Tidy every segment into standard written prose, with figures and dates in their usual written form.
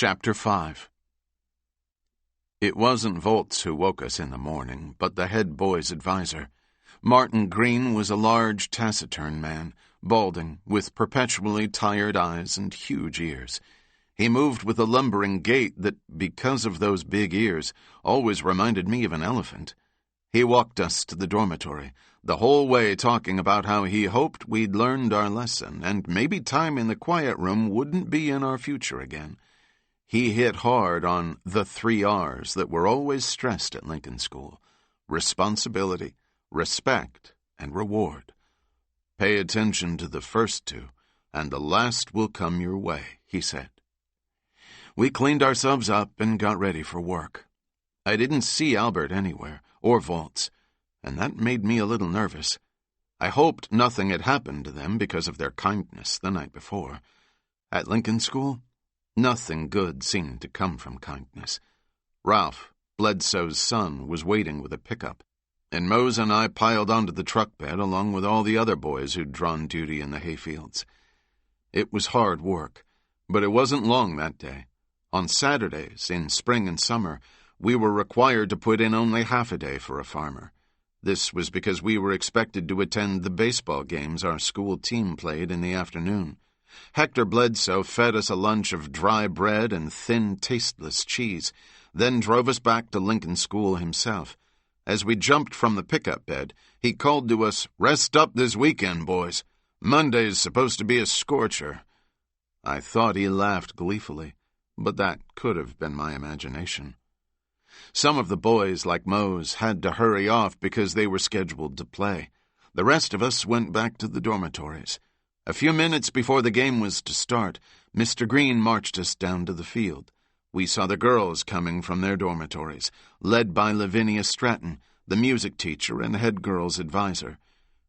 Chapter 5. It wasn't Volz who woke us in the morning, but the head boy's advisor. Martin Green was a large, taciturn man, balding, with perpetually tired eyes and huge ears. He moved with a lumbering gait that, because of those big ears, always reminded me of an elephant. He walked us to the dormitory, the whole way talking about how he hoped we'd learned our lesson, and maybe time in the quiet room wouldn't be in our future again. He hit hard on the 3 R's that were always stressed at Lincoln School: responsibility, respect, and reward. Pay attention to the first 2, and the last will come your way, he said. We cleaned ourselves up and got ready for work. I didn't see Albert anywhere, or Volz, and that made me a little nervous. I hoped nothing had happened to them because of their kindness the night before. At Lincoln School, nothing good seemed to come from kindness. Ralph, Bledsoe's son, was waiting with a pickup, and Mose and I piled onto the truck bed along with all the other boys who'd drawn duty in the hayfields. It was hard work, but it wasn't long that day. On Saturdays, in spring and summer, we were required to put in only half a day for a farmer. This was because we were expected to attend the baseball games our school team played in the afternoon. Hector Bledsoe fed us a lunch of dry bread and thin, tasteless cheese, then drove us back to Lincoln School himself. As we jumped from the pickup bed, he called to us, "Rest up this weekend, boys. Monday's supposed to be a scorcher." I thought he laughed gleefully, but that could have been my imagination. Some of the boys, like Mose, had to hurry off because they were scheduled to play. The rest of us went back to the dormitories. A few minutes before the game was to start, Mr. Green marched us down to the field. We saw the girls coming from their dormitories, led by Lavinia Stratton, the music teacher and head girl's advisor.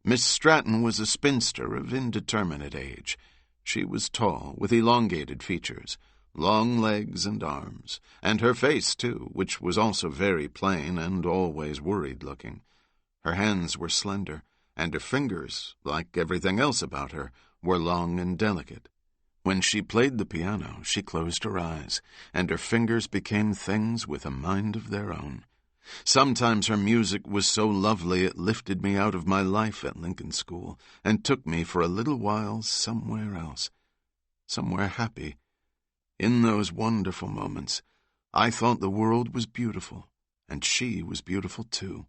Miss Stratton was a spinster of indeterminate age. She was tall, with elongated features, long legs and arms, and her face, too, which was also very plain and always worried-looking. Her hands were slender, and her fingers, like everything else about her, were long and delicate. When she played the piano, she closed her eyes, and her fingers became things with a mind of their own. Sometimes her music was so lovely it lifted me out of my life at Lincoln School and took me for a little while somewhere else, somewhere happy. In those wonderful moments, I thought the world was beautiful, and she was beautiful too.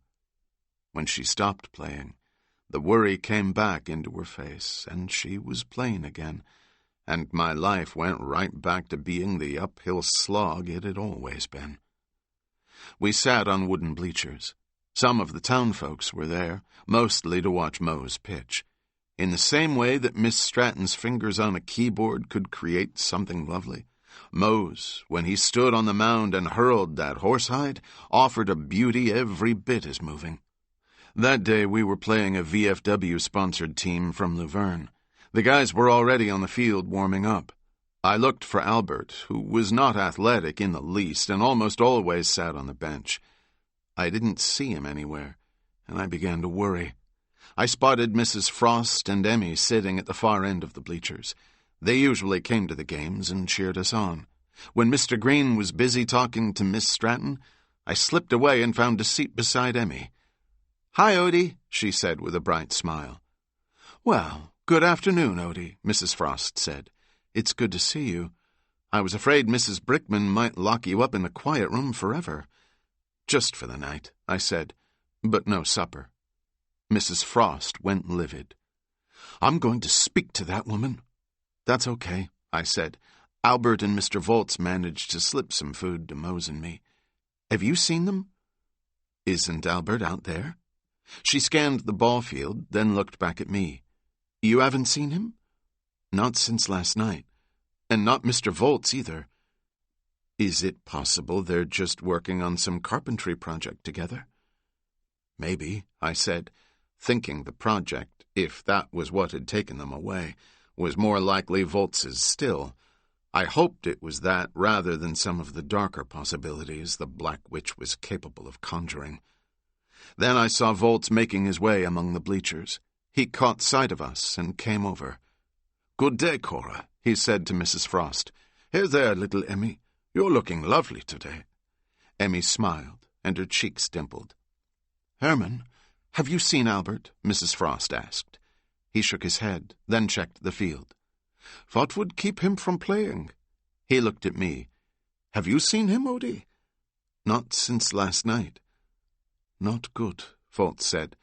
When she stopped playing, the worry came back into her face, and she was plain again, and my life went right back to being the uphill slog it had always been. We sat on wooden bleachers. Some of the town folks were there, mostly to watch Mose pitch. In the same way that Miss Stratton's fingers on a keyboard could create something lovely, Mose, when he stood on the mound and hurled that horsehide, offered a beauty every bit as moving. That day we were playing a VFW-sponsored team from Luverne. The guys were already on the field warming up. I looked for Albert, who was not athletic in the least and almost always sat on the bench. I didn't see him anywhere, and I began to worry. I spotted Mrs. Frost and Emmy sitting at the far end of the bleachers. They usually came to the games and cheered us on. When Mr. Green was busy talking to Miss Stratton, I slipped away and found a seat beside Emmy. "Hi, Odie," she said with a bright smile. "Well, good afternoon, Odie," Mrs. Frost said. "It's good to see you. I was afraid Mrs. Brickman might lock you up in the quiet room forever." "Just for the night," I said, "but no supper." Mrs. Frost went livid. "I'm going to speak to that woman." "That's okay," I said. "Albert and Mr. Volz managed to slip some food to Mose and me. Have you seen them?" "Isn't Albert out there?" She scanned the ball field, then looked back at me. "You haven't seen him?" "Not since last night. And not Mr. Volz either." "Is it possible they're just working on some carpentry project together?" "Maybe," I said, thinking the project, if that was what had taken them away, was more likely Volz's still. I hoped it was that rather than some of the darker possibilities the Black Witch was capable of conjuring. Then I saw Volz making his way among the bleachers. He caught sight of us and came over. "Good day, Cora," he said to Mrs. Frost. "Here there, little Emmy. "You're looking lovely today." Emmy smiled, and her cheeks dimpled. "Herman, have you seen Albert?" Mrs. Frost asked. He shook his head, then checked the field. "What would keep him from playing?" He looked at me. "Have you seen him, Odie?" "Not since last night." "Not good," Fultz said.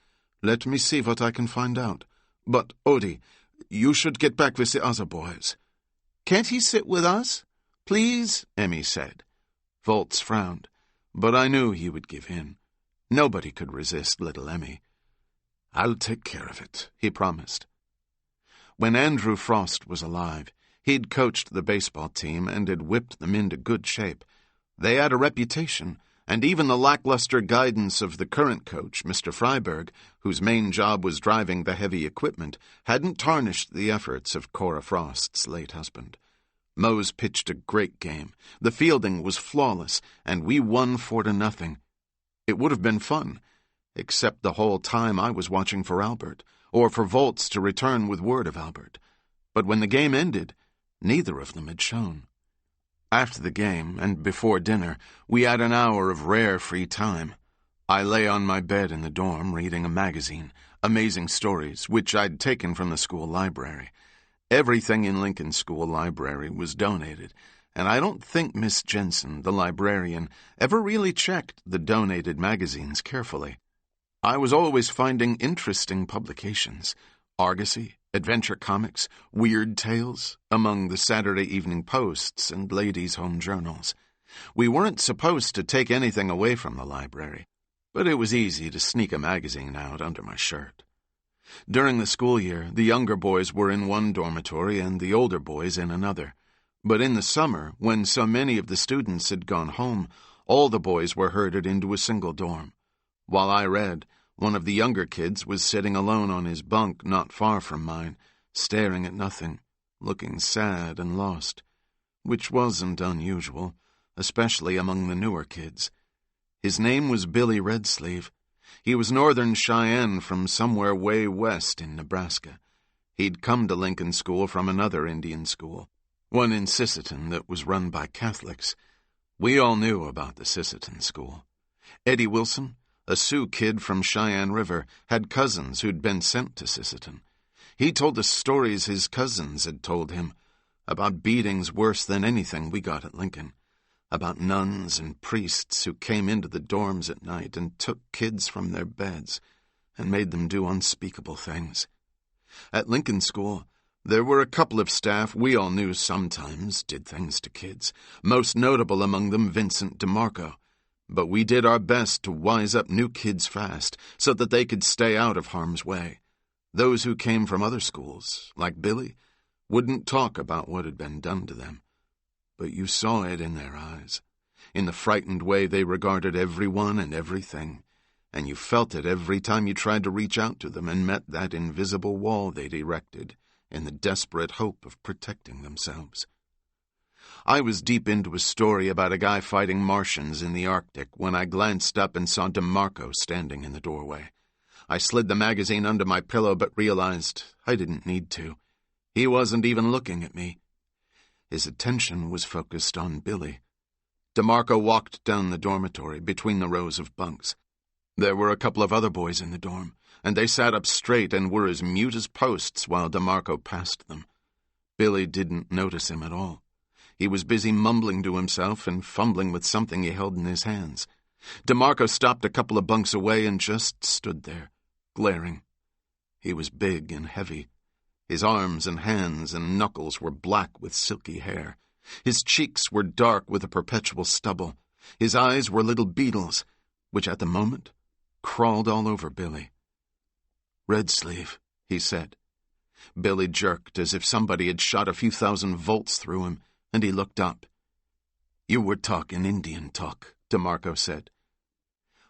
"Let me see what I can find out. But, Odie, you should get back with the other boys." "Can't he sit with us? Please?" Emmy said. Fultz frowned, but I knew he would give in. Nobody could resist little Emmy. "I'll take care of it," he promised. When Andrew Frost was alive, he'd coached the baseball team and had whipped them into good shape. They had a reputation, and even the lackluster guidance of the current coach, Mr. Freiberg, whose main job was driving the heavy equipment, hadn't tarnished the efforts of Cora Frost's late husband. Mose pitched a great game. The fielding was flawless, and we won 4-0. It would have been fun, except the whole time I was watching for Albert, or for Volts to return with word of Albert. But when the game ended, neither of them had shown. After the game, and before dinner, we had an hour of rare free time. I lay on my bed in the dorm reading a magazine, Amazing Stories, which I'd taken from the school library. Everything in Lincoln School Library was donated, and I don't think Miss Jensen, the librarian, ever really checked the donated magazines carefully. I was always finding interesting publications, Argosy, Adventure Comics, Weird Tales, among the Saturday Evening Posts and Ladies' Home Journals. We weren't supposed to take anything away from the library, but it was easy to sneak a magazine out under my shirt. During the school year, the younger boys were in one dormitory and the older boys in another. But in the summer, when so many of the students had gone home, all the boys were herded into a single dorm. While I read, one of the younger kids was sitting alone on his bunk not far from mine, staring at nothing, looking sad and lost, which wasn't unusual, especially among the newer kids. His name was Billy Redsleeve. He was Northern Cheyenne from somewhere way west in Nebraska. He'd come to Lincoln School from another Indian school, one in Sisseton that was run by Catholics. We all knew about the Sisseton school. Eddie Wilson, a Sioux kid from Cheyenne River, had cousins who'd been sent to Sisseton. He told us stories his cousins had told him, about beatings worse than anything we got at Lincoln, about nuns and priests who came into the dorms at night and took kids from their beds and made them do unspeakable things. At Lincoln School, there were a couple of staff we all knew sometimes did things to kids, most notable among them Vincent DeMarco. But we did our best to wise up new kids fast so that they could stay out of harm's way. Those who came from other schools, like Billy, wouldn't talk about what had been done to them. But you saw it in their eyes, in the frightened way they regarded everyone and everything, and you felt it every time you tried to reach out to them and met that invisible wall they'd erected in the desperate hope of protecting themselves. I was deep into a story about a guy fighting Martians in the Arctic when I glanced up and saw DeMarco standing in the doorway. I slid the magazine under my pillow but realized I didn't need to. He wasn't even looking at me. His attention was focused on Billy. DeMarco walked down the dormitory between the rows of bunks. There were a couple of other boys in the dorm, and they sat up straight and were as mute as posts while DeMarco passed them. Billy didn't notice him at all. He was busy mumbling to himself and fumbling with something he held in his hands. DeMarco stopped a couple of bunks away and just stood there, glaring. He was big and heavy. His arms and hands and knuckles were black with silky hair. His cheeks were dark with a perpetual stubble. His eyes were little beetles, which at the moment crawled all over Billy. "Redsleeve," he said. Billy jerked as if somebody had shot a few thousand volts through him, and he looked up. "You were talking Indian talk," DeMarco said.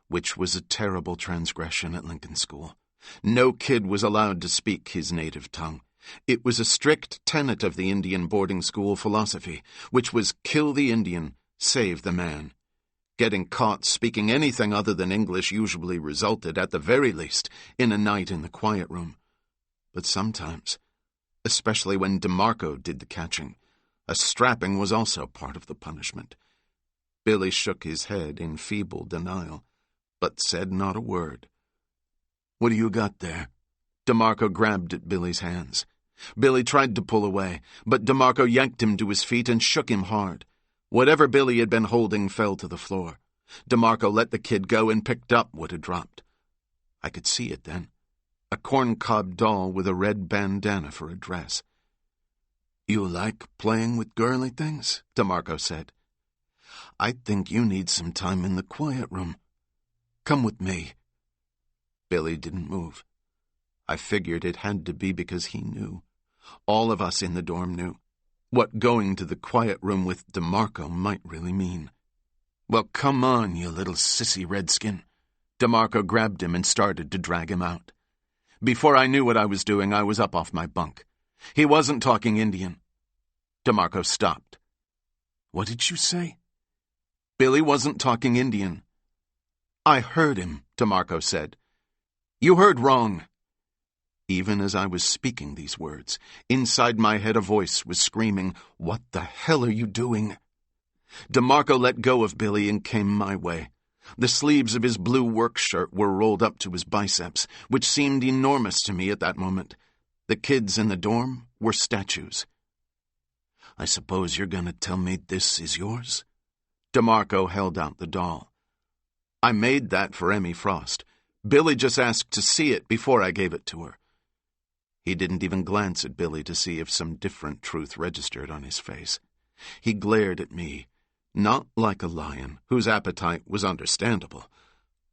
Which was a terrible transgression at Lincoln School. No kid was allowed to speak his native tongue. It was a strict tenet of the Indian boarding school philosophy, which was kill the Indian, save the man. Getting caught speaking anything other than English usually resulted, at the very least, in a night in the quiet room. But sometimes, especially when DeMarco did the catching, a strapping was also part of the punishment. Billy shook his head in feeble denial, but said not a word. "What do you got there?" DeMarco grabbed at Billy's hands. Billy tried to pull away, but DeMarco yanked him to his feet and shook him hard. Whatever Billy had been holding fell to the floor. DeMarco let the kid go and picked up what had dropped. I could see it then. A corncob doll with a red bandana for a dress. "You like playing with girly things?" DeMarco said. "I think you need some time in the quiet room. Come with me." Billy didn't move. I figured it had to be because he knew. All of us in the dorm knew what going to the quiet room with DeMarco might really mean. "Well, come on, you little sissy redskin." DeMarco grabbed him and started to drag him out. Before I knew what I was doing, I was up off my bunk. He wasn't talking Indian. DeMarco stopped. "What did you say?" "Billy wasn't talking Indian." "I heard him," DeMarco said. "You heard wrong." Even as I was speaking these words, inside my head a voice was screaming, "What the hell are you doing?" DeMarco let go of Billy and came my way. The sleeves of his blue work shirt were rolled up to his biceps, which seemed enormous to me at that moment. The kids in the dorm were statues. "I suppose you're going to tell me this is yours?" DeMarco held out the doll. "I made that for Emmy Frost. Billy just asked to see it before I gave it to her." He didn't even glance at Billy to see if some different truth registered on his face. He glared at me, not like a lion, whose appetite was understandable,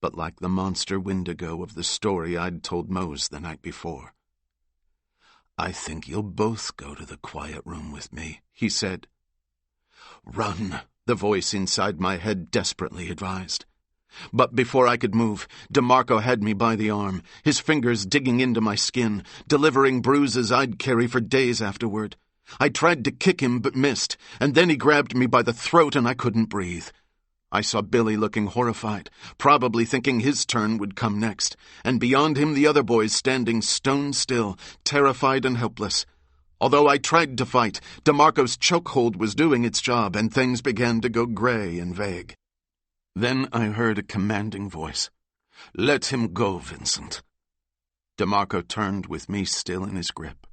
but like the monster Wendigo of the story I'd told Mose the night before. "I think you'll both go to the quiet room with me," he said. "Run," the voice inside my head desperately advised. But before I could move, DeMarco had me by the arm, his fingers digging into my skin, delivering bruises I'd carry for days afterward. I tried to kick him but missed, and then he grabbed me by the throat and I couldn't breathe. I saw Billy looking horrified, probably thinking his turn would come next, and beyond him the other boys standing stone still, terrified and helpless. Although I tried to fight, DeMarco's chokehold was doing its job, and things began to go gray and vague. Then I heard a commanding voice. "Let him go, Vincent." DeMarco turned with me still in his grip.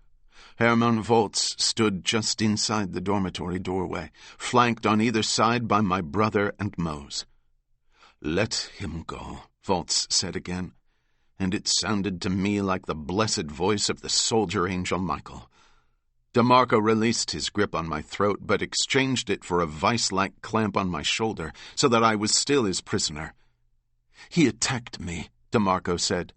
Hermann Volz stood just inside the dormitory doorway, flanked on either side by my brother and Mose. "Let him go," Volz said again, and it sounded to me like the blessed voice of the soldier angel Michael. DeMarco released his grip on my throat, but exchanged it for a vice-like clamp on my shoulder, so that I was still his prisoner. "He attacked me," DeMarco said.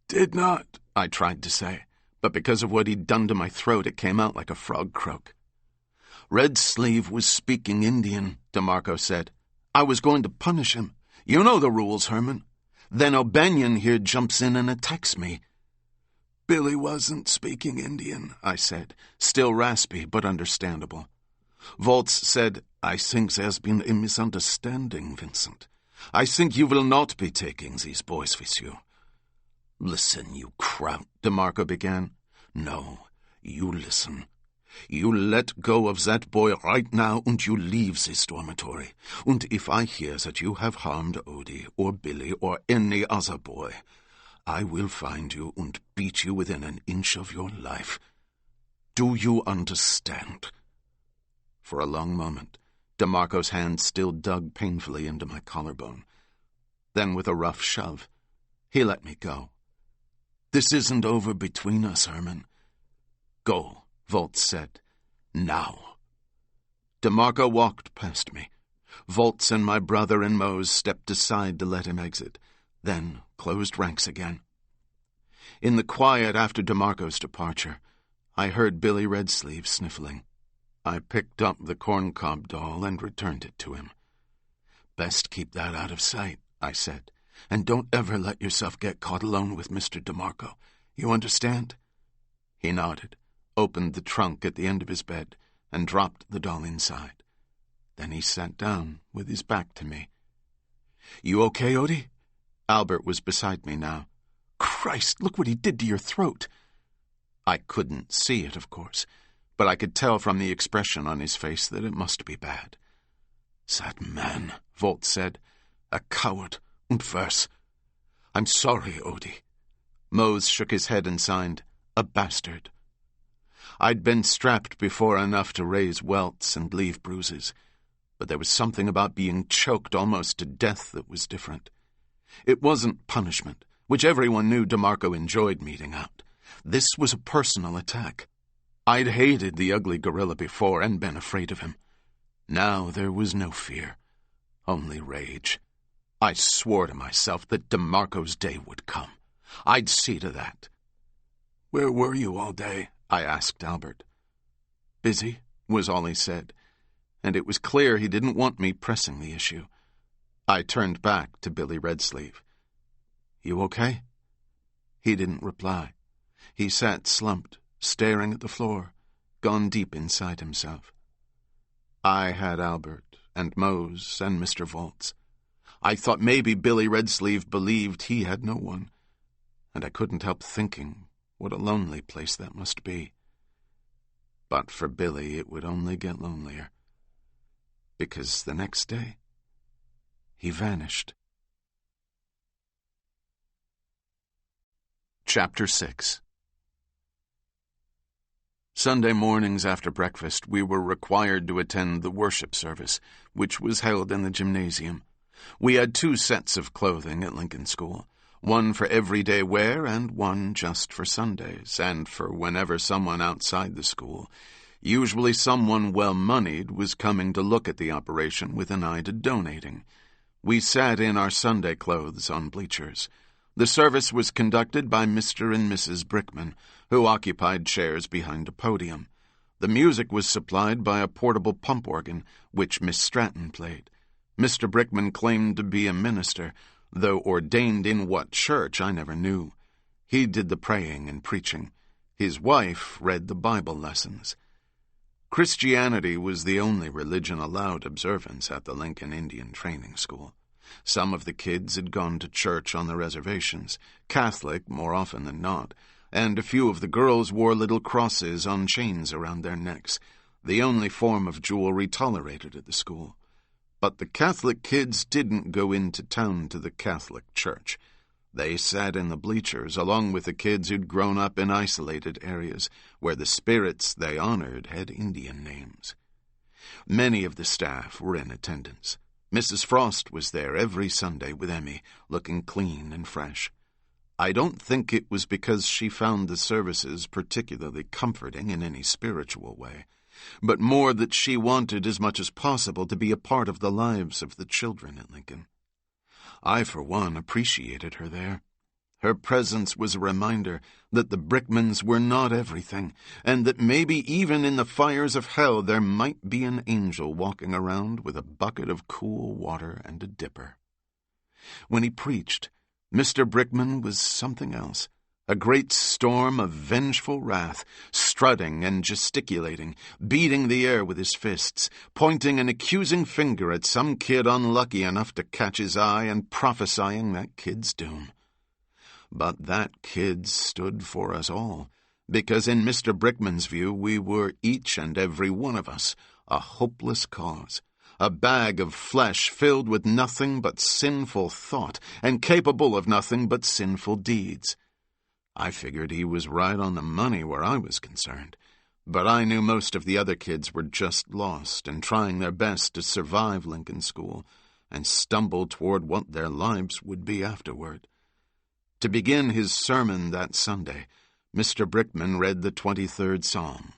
"Did not," I tried to say, but because of what he'd done to my throat, it came out like a frog croak. "Red Sleeve was speaking Indian," DeMarco said. "I was going to punish him. You know the rules, Herman. Then O'Banion here jumps in and attacks me." "Billy wasn't speaking Indian," I said, still raspy but understandable. Volz said, "I think there's been a misunderstanding, Vincent. I think you will not be taking these boys with you." "Listen, you kraut," DeMarco began. "No, you listen. You let go of that boy right now and you leave this dormitory. And if I hear that you have harmed Odie or Billy or any other boy, I will find you and beat you within an inch of your life. Do you understand?" For a long moment, DeMarco's hand still dug painfully into my collarbone. Then with a rough shove, he let me go. "This isn't over between us, Herman." "Go," Volz said. "Now." DeMarco walked past me. Volz and my brother and Mose stepped aside to let him exit, then closed ranks again. In the quiet after DeMarco's departure, I heard Billy Redsleeve sniffling. I picked up the corncob doll and returned it to him. "Best keep that out of sight," I said, "and don't ever let yourself get caught alone with Mr. DeMarco. You understand?" He nodded, opened the trunk at the end of his bed, and dropped the doll inside. Then he sat down with his back to me. "You okay, Odie?" Albert was beside me now. "Christ, look what he did to your throat." I couldn't see it, of course, but I could tell from the expression on his face that it must be bad. "Sad man," Volt said. "A coward und worse. I'm sorry, Odie." Mose shook his head and signed, "A bastard." I'd been strapped before enough to raise welts and leave bruises, but there was something about being choked almost to death that was different. It wasn't punishment, which everyone knew DeMarco enjoyed meting out. This was a personal attack. I'd hated the ugly gorilla before and been afraid of him. Now there was no fear, only rage. I swore to myself that DeMarco's day would come. I'd see to that. "Where were you all day?" I asked Albert. "Busy," was all he said, and it was clear he didn't want me pressing the issue. I turned back to Billy Redsleeve. "You okay?" He didn't reply. He sat slumped, staring at the floor, gone deep inside himself. I had Albert and Mose and Mr. Volz. I thought maybe Billy Redsleeve believed he had no one, and I couldn't help thinking what a lonely place that must be. But for Billy, it would only get lonelier, because the next day, he vanished. Chapter 6. Sunday mornings after breakfast, we were required to attend the worship service, which was held in the gymnasium. We had 2 sets of clothing at Lincoln School, one for everyday wear and one just for Sundays, and for whenever someone outside the school, usually someone well-moneyed, was coming to look at the operation with an eye to donating. We sat in our Sunday clothes on bleachers. The service was conducted by Mr. and Mrs. Brickman, who occupied chairs behind a podium. The music was supplied by a portable pump organ, which Miss Stratton played. Mr. Brickman claimed to be a minister, though ordained in what church I never knew. He did the praying and preaching. His wife read the Bible lessons. Christianity was the only religion allowed observance at the Lincoln Indian Training School. Some of the kids had gone to church on the reservations, Catholic more often than not, and a few of the girls wore little crosses on chains around their necks, the only form of jewelry tolerated at the school. But the Catholic kids didn't go into town to the Catholic church. They sat in the bleachers along with the kids who'd grown up in isolated areas where the spirits they honored had Indian names. Many of the staff were in attendance. Mrs. Frost was there every Sunday with Emmy, looking clean and fresh. I don't think it was because she found the services particularly comforting in any spiritual way, but more that she wanted as much as possible to be a part of the lives of the children at Lincoln. I, for one, appreciated her there. Her presence was a reminder that the Brickmans were not everything, and that maybe even in the fires of hell there might be an angel walking around with a bucket of cool water and a dipper. When he preached, Mr. Brickman was something else. A great storm of vengeful wrath, strutting and gesticulating, beating the air with his fists, pointing an accusing finger at some kid unlucky enough to catch his eye and prophesying that kid's doom. But that kid stood for us all, because in Mr. Brickman's view we were, each and every one of us, a hopeless cause, a bag of flesh filled with nothing but sinful thought and capable of nothing but sinful deeds. I figured he was right on the money where I was concerned, but I knew most of the other kids were just lost and trying their best to survive Lincoln School and stumble toward what their lives would be afterward. To begin his sermon that Sunday, Mr. Brickman read the 23rd Psalm,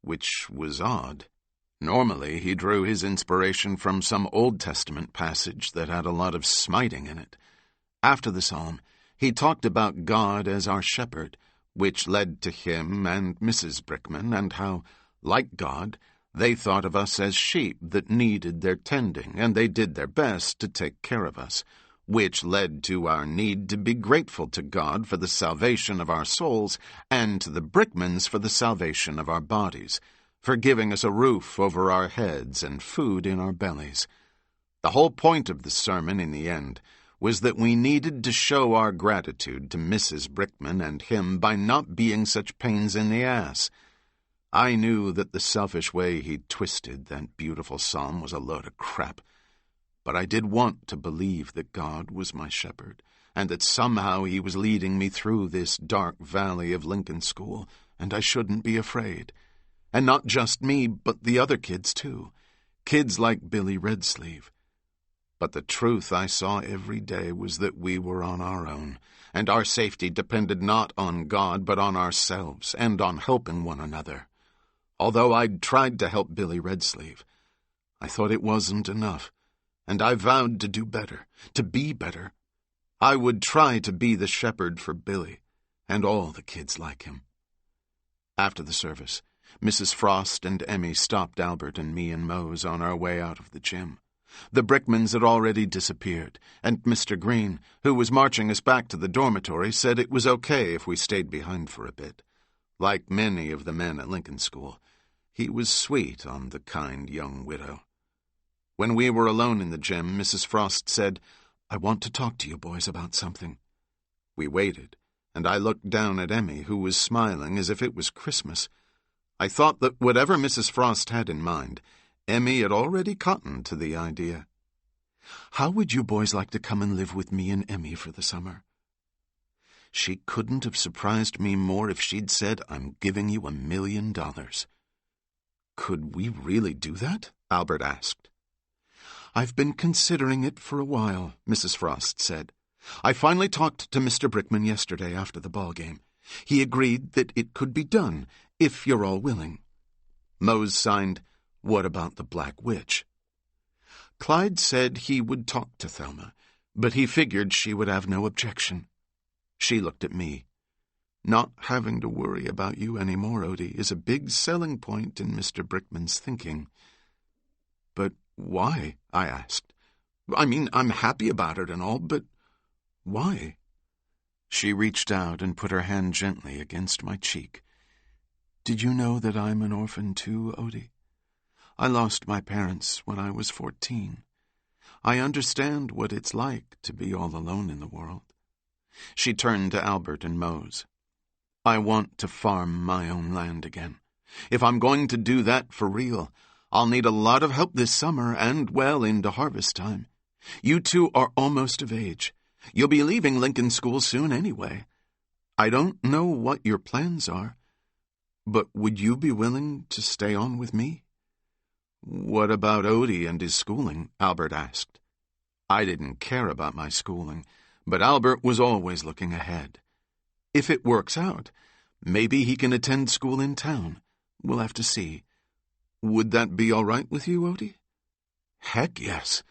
which was odd. Normally, he drew his inspiration from some Old Testament passage that had a lot of smiting in it. After the psalm, he talked about God as our shepherd, which led to him and Mrs. Brickman, and how, like God, they thought of us as sheep that needed their tending, and they did their best to take care of us, which led to our need to be grateful to God for the salvation of our souls and to the Brickmans for the salvation of our bodies, for giving us a roof over our heads and food in our bellies. The whole point of the sermon in the end was that we needed to show our gratitude to Mrs. Brickman and him by not being such pains in the ass. I knew that the selfish way he'd twisted that beautiful psalm was a load of crap, but I did want to believe that God was my shepherd, and that somehow he was leading me through this dark valley of Lincoln School, and I shouldn't be afraid. And not just me, but the other kids, too. Kids like Billy Redsleeve. But the truth I saw every day was that we were on our own, and our safety depended not on God, but on ourselves, and on helping one another. Although I'd tried to help Billy Redsleeve, I thought it wasn't enough, and I vowed to do better, to be better. I would try to be the shepherd for Billy, and all the kids like him. After the service, Mrs. Frost and Emmy stopped Albert and me and Mose on our way out of the gym. The Brickmans had already disappeared, and Mr. Green, who was marching us back to the dormitory, said it was okay if we stayed behind for a bit. Like many of the men at Lincoln School, he was sweet on the kind young widow. When we were alone in the gym, Mrs. Frost said, "I want to talk to you boys about something." We waited, and I looked down at Emmy, who was smiling as if it was Christmas. I thought that whatever Mrs. Frost had in mind, Emmy had already cottoned to the idea. "How would you boys like to come and live with me and Emmy for the summer?" She couldn't have surprised me more if she'd said, "I'm giving you $1 million." "Could we really do that?" Albert asked. "I've been considering it for a while," Mrs. Frost said. "I finally talked to Mr. Brickman yesterday after the ball game. He agreed that it could be done, if you're all willing." Mose signed, "What about the Black Witch?" Clyde said he would talk to Thelma, but he figured she would have no objection. She looked at me. "Not having to worry about you anymore, Odie, is a big selling point in Mr. Brickman's thinking." "But why?" I asked. "I mean, I'm happy about it and all, but why?" She reached out and put her hand gently against my cheek. "Did you know that I'm an orphan too, Odie? I lost my parents when I was 14. I understand what it's like to be all alone in the world." She turned to Albert and Mose. "I want to farm my own land again. If I'm going to do that for real, I'll need a lot of help this summer and well into harvest time. You two are almost of age. You'll be leaving Lincoln School soon anyway. I don't know what your plans are, but would you be willing to stay on with me?" "What about Odie and his schooling?" Albert asked. I didn't care about my schooling, but Albert was always looking ahead. "If it works out, maybe he can attend school in town. We'll have to see. Would that be all right with you, Odie?" "Heck yes."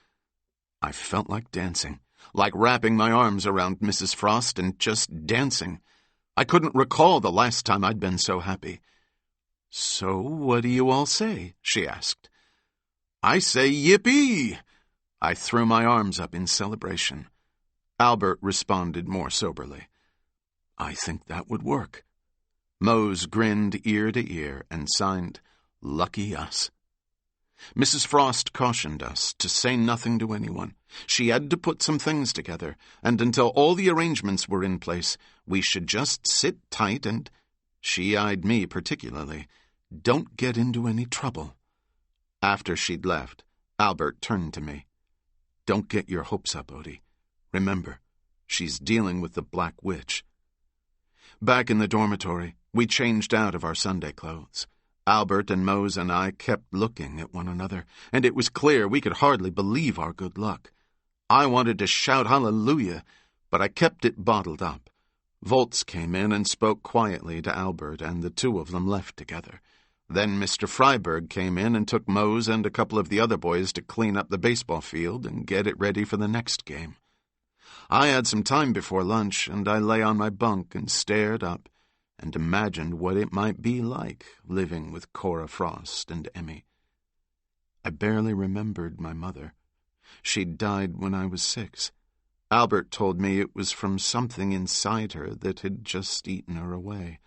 I felt like dancing, like wrapping my arms around Mrs. Frost and just dancing. I couldn't recall the last time I'd been so happy. "So what do you all say?" she asked. "I say yippee!" I threw my arms up in celebration. Albert responded more soberly. "I think that would work." Mose grinned ear to ear and signed, "Lucky us." Mrs. Frost cautioned us to say nothing to anyone. She had to put some things together, and until all the arrangements were in place, we should just sit tight and, she eyed me particularly, don't get into any trouble. After she'd left, Albert turned to me. "Don't get your hopes up, Odie. Remember, she's dealing with the Black Witch." Back in the dormitory, we changed out of our Sunday clothes. Albert and Mose and I kept looking at one another, and it was clear we could hardly believe our good luck. I wanted to shout hallelujah, but I kept it bottled up. Volz came in and spoke quietly to Albert, and the two of them left together. Then Mr. Freiberg came in and took Mose and a couple of the other boys to clean up the baseball field and get it ready for the next game. I had some time before lunch, and I lay on my bunk and stared up and imagined what it might be like living with Cora Frost and Emmy. I barely remembered my mother. She'd died when I was 6. Albert told me it was from something inside her that had just eaten her away.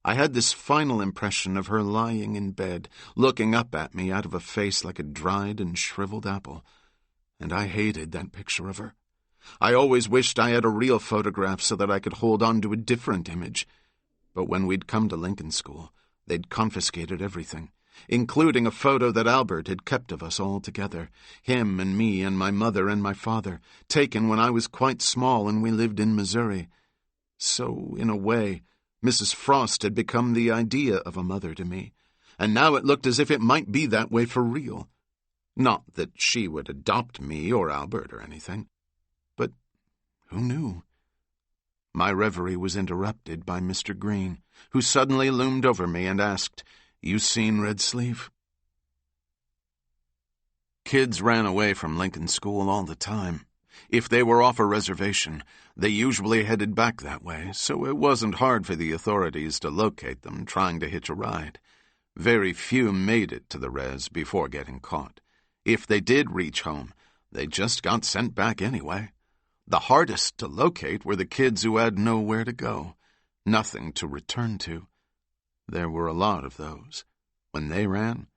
I had this final impression of her lying in bed, looking up at me out of a face like a dried and shriveled apple, and I hated that picture of her. I always wished I had a real photograph so that I could hold on to a different image. But when we'd come to Lincoln School, They'd confiscated everything, including a photo that Albert had kept of us all together, him and me and my mother and my father, taken when I was quite small and we lived in Missouri. So, in a way, Mrs. Frost had become the idea of a mother to me, and now it looked as if it might be that way for real. Not that she would adopt me or Albert or anything, but who knew? My reverie was interrupted by Mr. Green, who suddenly loomed over me and asked, "You seen Red Sleeve?" Kids ran away from Lincoln School all the time. If they were off a reservation, they usually headed back that way, so it wasn't hard for the authorities to locate them trying to hitch a ride. Very few made it to the res before getting caught. If they did reach home, they just got sent back anyway. The hardest to locate were the kids who had nowhere to go, nothing to return to. There were a lot of those. When they ran,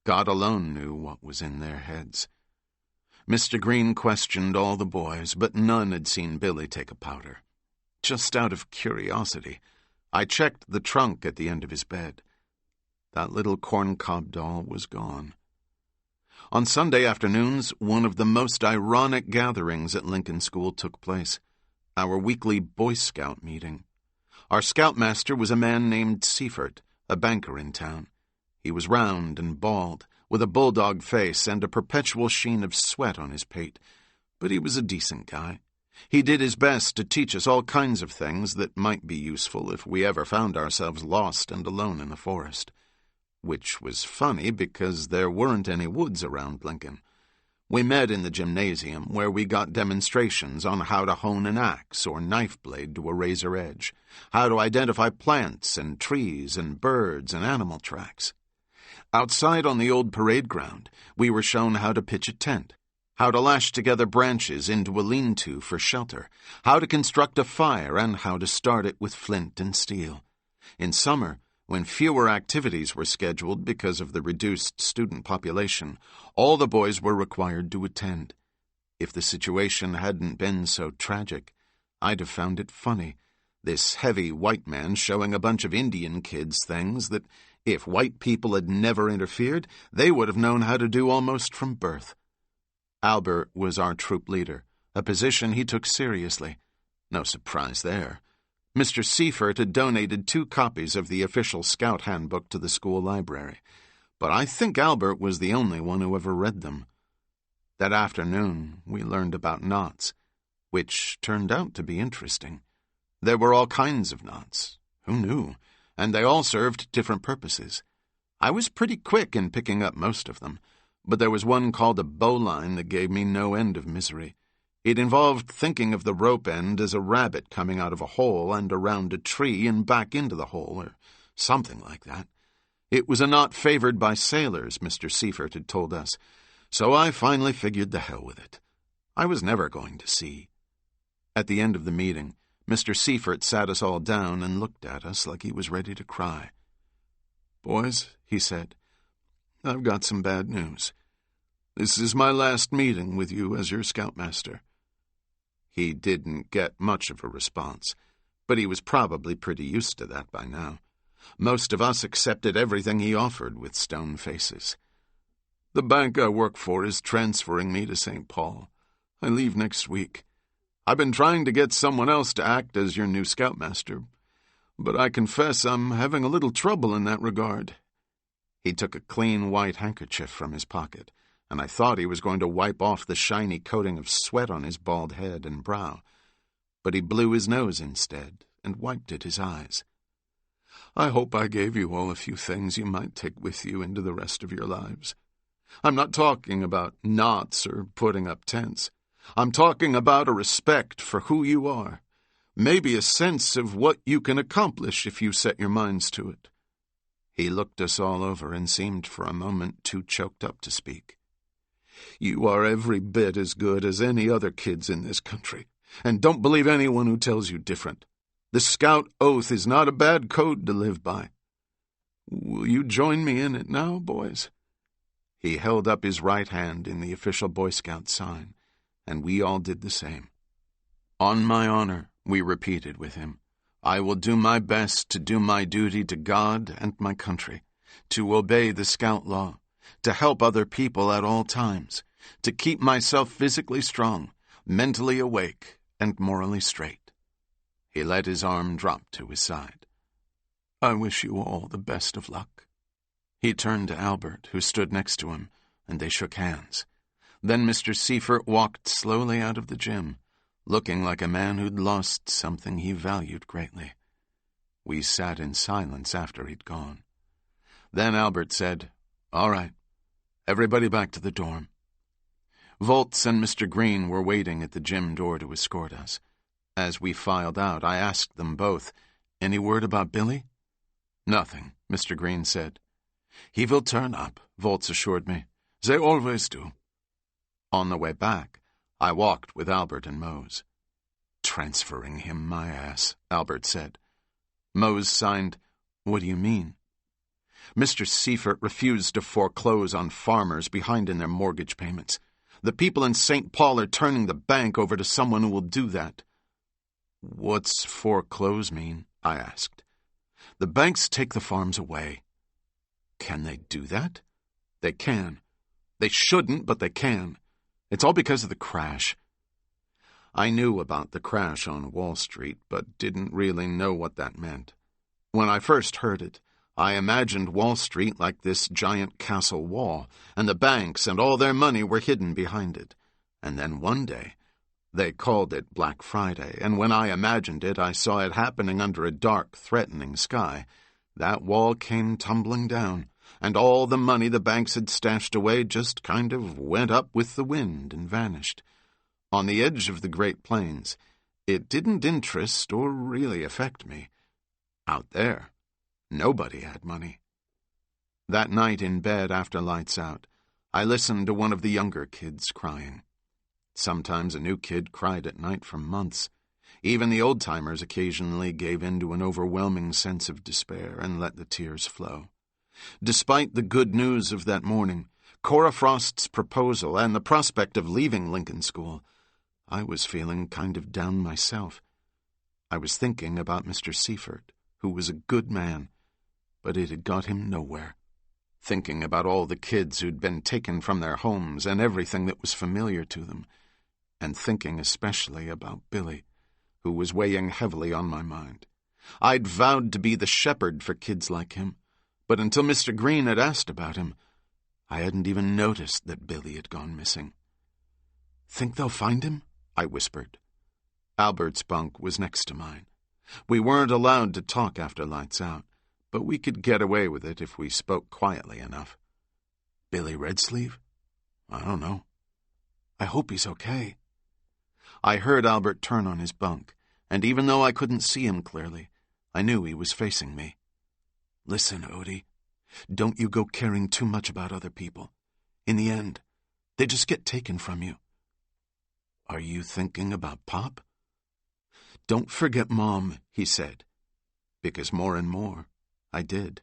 God alone knew what was in their heads. Mr. Green questioned all the boys, but none had seen Billy take a powder. Just out of curiosity, I checked the trunk at the end of his bed. That little corncob doll was gone. On Sunday afternoons, one of the most ironic gatherings at Lincoln School took place, our weekly Boy Scout meeting. Our scoutmaster was a man named Seifert, a banker in town. He was round and bald, with a bulldog face and a perpetual sheen of sweat on his pate, but he was a decent guy. He did his best to teach us all kinds of things that might be useful if we ever found ourselves lost and alone in the forest. Which was funny because there weren't any woods around Lincoln. We met in the gymnasium where we got demonstrations on how to hone an axe or knife blade to a razor edge, how to identify plants and trees and birds and animal tracks. Outside on the old parade ground, we were shown how to pitch a tent, how to lash together branches into a lean-to for shelter, how to construct a fire, and how to start it with flint and steel. In summer, when fewer activities were scheduled because of the reduced student population, all the boys were required to attend. If the situation hadn't been so tragic, I'd have found it funny, this heavy white man showing a bunch of Indian kids things that, if white people had never interfered, they would have known how to do almost from birth. Albert was our troop leader, a position he took seriously. No surprise there. Mr. Seifert had donated 2 copies of the official Scout Handbook to the school library, but I think Albert was the only one who ever read them. That afternoon, we learned about knots, which turned out to be interesting. There were all kinds of knots. Who knew? And they all served different purposes. I was pretty quick in picking up most of them, but there was one called a bowline that gave me no end of misery. It involved thinking of the rope end as a rabbit coming out of a hole and around a tree and back into the hole, or something like that. It was a knot favored by sailors, Mr. Seifert had told us, so I finally figured the hell with it. I was never going to sea. At the end of the meeting, Mr. Seifert sat us all down and looked at us like he was ready to cry. "Boys," he said, "I've got some bad news. This is my last meeting with you as your scoutmaster." He didn't get much of a response, but he was probably pretty used to that by now. Most of us accepted everything he offered with stone faces. "The bank I work for is transferring me to St. Paul. I leave next week. I've been trying to get someone else to act as your new scoutmaster, but I confess I'm having a little trouble in that regard." He took a clean white handkerchief from his pocket, and I thought he was going to wipe off the shiny coating of sweat on his bald head and brow. But he blew his nose instead and wiped at his eyes. "I hope I gave you all a few things you might take with you into the rest of your lives. I'm not talking about knots or putting up tents. I'm talking about a respect for who you are, maybe a sense of what you can accomplish if you set your minds to it." He looked us all over and seemed for a moment too choked up to speak. "You are every bit as good as any other kids in this country, and don't believe anyone who tells you different. The Scout Oath is not a bad code to live by. Will you join me in it now, boys?" He held up his right hand in the official Boy Scout sign, and we all did the same. "On my honor," we repeated with him. I will do my best to do my duty to God and my country, to obey the Scout law, to help other people at all times, to keep myself physically strong, mentally awake, and morally straight." He let his arm drop to his side. "I wish you all the best of luck." He turned to Albert, who stood next to him, and they shook hands. Then Mr. Seifert walked slowly out of the gym, looking like a man who'd lost something he valued greatly. We sat in silence after he'd gone. Then Albert said, "All right, everybody back to the dorm." Volz and Mr. Green were waiting at the gym door to escort us. As we filed out, I asked them both, "Any word about Billy?" "Nothing," Mr. Green said. "He will turn up," Volz assured me. "They always do." On the way back, I walked with Albert and Mose. "Transferring him, my ass," Albert said. Mose signed, "What do you mean?" Mr. Seifert refused to foreclose on farmers behind in their mortgage payments. The people in St. Paul are turning the bank over to someone who will do that. "What's foreclose mean?" I asked. "The banks take the farms away." "Can they do that?" "They can. They shouldn't, but they can. It's all because of the crash." I knew about the crash on Wall Street, but didn't really know what that meant. When I first heard it, I imagined Wall Street like this giant castle wall, and the banks and all their money were hidden behind it. And then one day, they called it Black Friday, and when I imagined it, I saw it happening under a dark, threatening sky. That wall came tumbling down, and all the money the banks had stashed away just kind of went up with the wind and vanished. On the edge of the Great Plains, it didn't interest or really affect me. Out there, nobody had money. That night in bed after lights out, I listened to one of the younger kids crying. Sometimes a new kid cried at night for months. Even the old-timers occasionally gave in to an overwhelming sense of despair and let the tears flow. Despite the good news of that morning, Cora Frost's proposal, and the prospect of leaving Lincoln School, I was feeling kind of down myself. I was thinking about Mr. Seifert, who was a good man, but it had got him nowhere. Thinking about all the kids who'd been taken from their homes and everything that was familiar to them, and thinking especially about Billy, who was weighing heavily on my mind. I'd vowed to be the shepherd for kids like him, but until Mr. Green had asked about him, I hadn't even noticed that Billy had gone missing. "Think they'll find him?" I whispered. Albert's bunk was next to mine. We weren't allowed to talk after lights out, but we could get away with it if we spoke quietly enough. "Billy Redsleeve? I don't know. I hope he's okay." I heard Albert turn on his bunk, and even though I couldn't see him clearly, I knew he was facing me. "Listen, Odie, don't you go caring too much about other people. In the end, they just get taken from you." "Are you thinking about Pop?" "Don't forget Mom," he said, because more and more I did.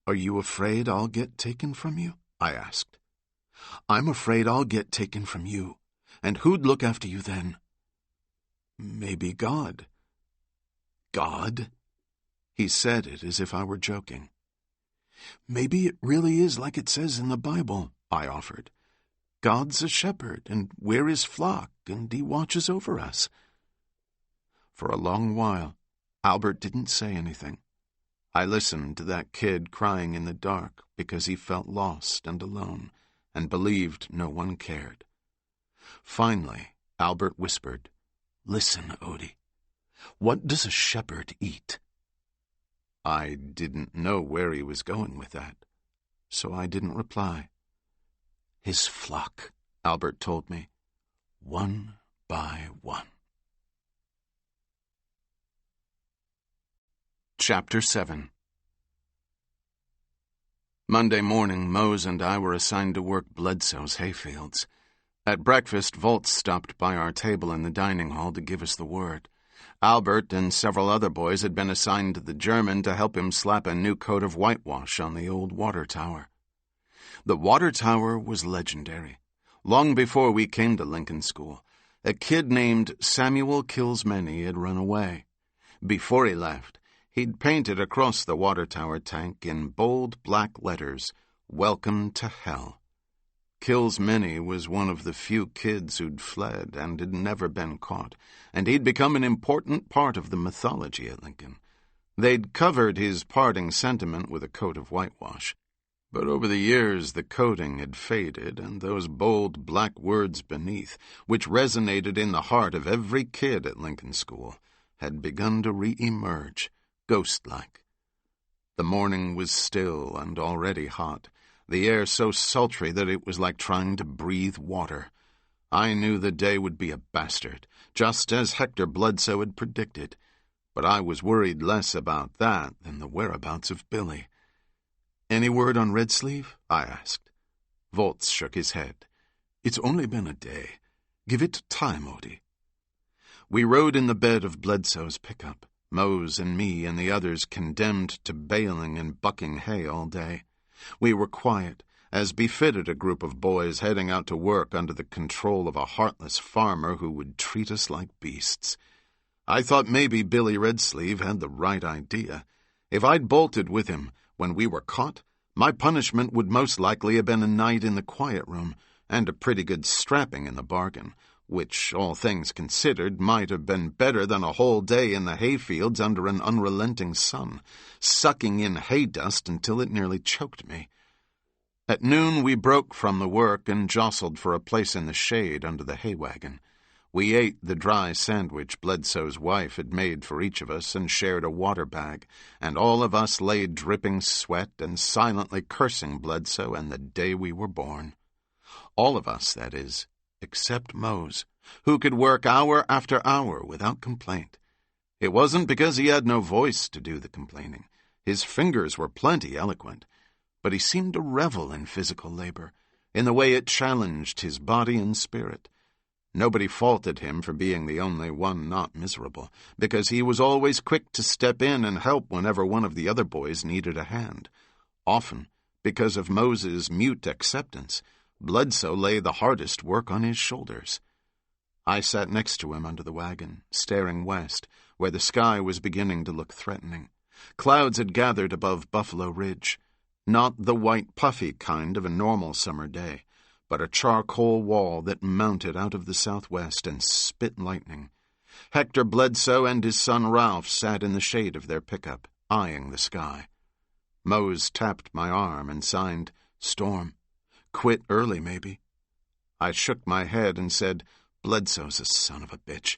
"Are you afraid I'll get taken from you?" I asked. "I'm afraid I'll get taken from you, and who'd look after you then?" "Maybe God." "God?" He said it as if I were joking. "Maybe it really is like it says in the Bible," I offered. "God's a shepherd, and we're his flock, and he watches over us." For a long while, Albert didn't say anything. I listened to that kid crying in the dark because he felt lost and alone, and believed no one cared. Finally, Albert whispered, "Listen, Odie, what does a shepherd eat?" I didn't know where he was going with that, so I didn't reply. "His flock," Albert told me, "one by one." Chapter 7. Monday morning, Mose and I were assigned to work Bledsoe's hayfields. At breakfast, Volz stopped by our table in the dining hall to give us the word. Albert and several other boys had been assigned to the German to help him slap a new coat of whitewash on the old water tower. The water tower was legendary. Long before we came to Lincoln School, a kid named Samuel Kilsmany had run away. Before he left, he'd painted across the water tower tank in bold black letters, "Welcome to Hell." Kilsmany was one of the few kids who'd fled and had never been caught, and he'd become an important part of the mythology at Lincoln. They'd covered his parting sentiment with a coat of whitewash. But over the years the coating had faded, and those bold black words beneath, which resonated in the heart of every kid at Lincoln School, had begun to re-emerge, ghost-like. The morning was still and already hot, the air so sultry that it was like trying to breathe water. I knew the day would be a bastard, just as Hector Bledsoe had predicted, but I was worried less about that than the whereabouts of Billy. "Any word on Red Sleeve?" I asked. Volz shook his head. "It's only been a day. Give it time, Odie." We rode in the bed of Bledsoe's pickup, Mose and me and the others condemned to baling and bucking hay all day. We were quiet, as befitted a group of boys heading out to work under the control of a heartless farmer who would treat us like beasts. I thought maybe Billy Redsleeve had the right idea. If I'd bolted with him when we were caught, my punishment would most likely have been a night in the quiet room, and a pretty good strapping in the bargain, which, all things considered, might have been better than a whole day in the hayfields under an unrelenting sun, sucking in hay dust until it nearly choked me. At noon we broke from the work and jostled for a place in the shade under the hay wagon. We ate the dry sandwich Bledsoe's wife had made for each of us and shared a water bag, and all of us lay dripping sweat and silently cursing Bledsoe and the day we were born. All of us, that is, except Mose, who could work hour after hour without complaint. It wasn't because he had no voice to do the complaining. His fingers were plenty eloquent, but he seemed to revel in physical labor, in the way it challenged his body and spirit. Nobody faulted him for being the only one not miserable, because he was always quick to step in and help whenever one of the other boys needed a hand. Often, because of Mose's mute acceptance, Bledsoe lay the hardest work on his shoulders. I sat next to him under the wagon, staring west, where the sky was beginning to look threatening. Clouds had gathered above Buffalo Ridge, not the white puffy kind of a normal summer day, but a charcoal wall that mounted out of the southwest and spit lightning. Hector Bledsoe and his son Ralph sat in the shade of their pickup, eyeing the sky. Mose tapped my arm and signed, "Storm. Quit early, maybe." I shook my head and said, "Bledsoe's a son of a bitch.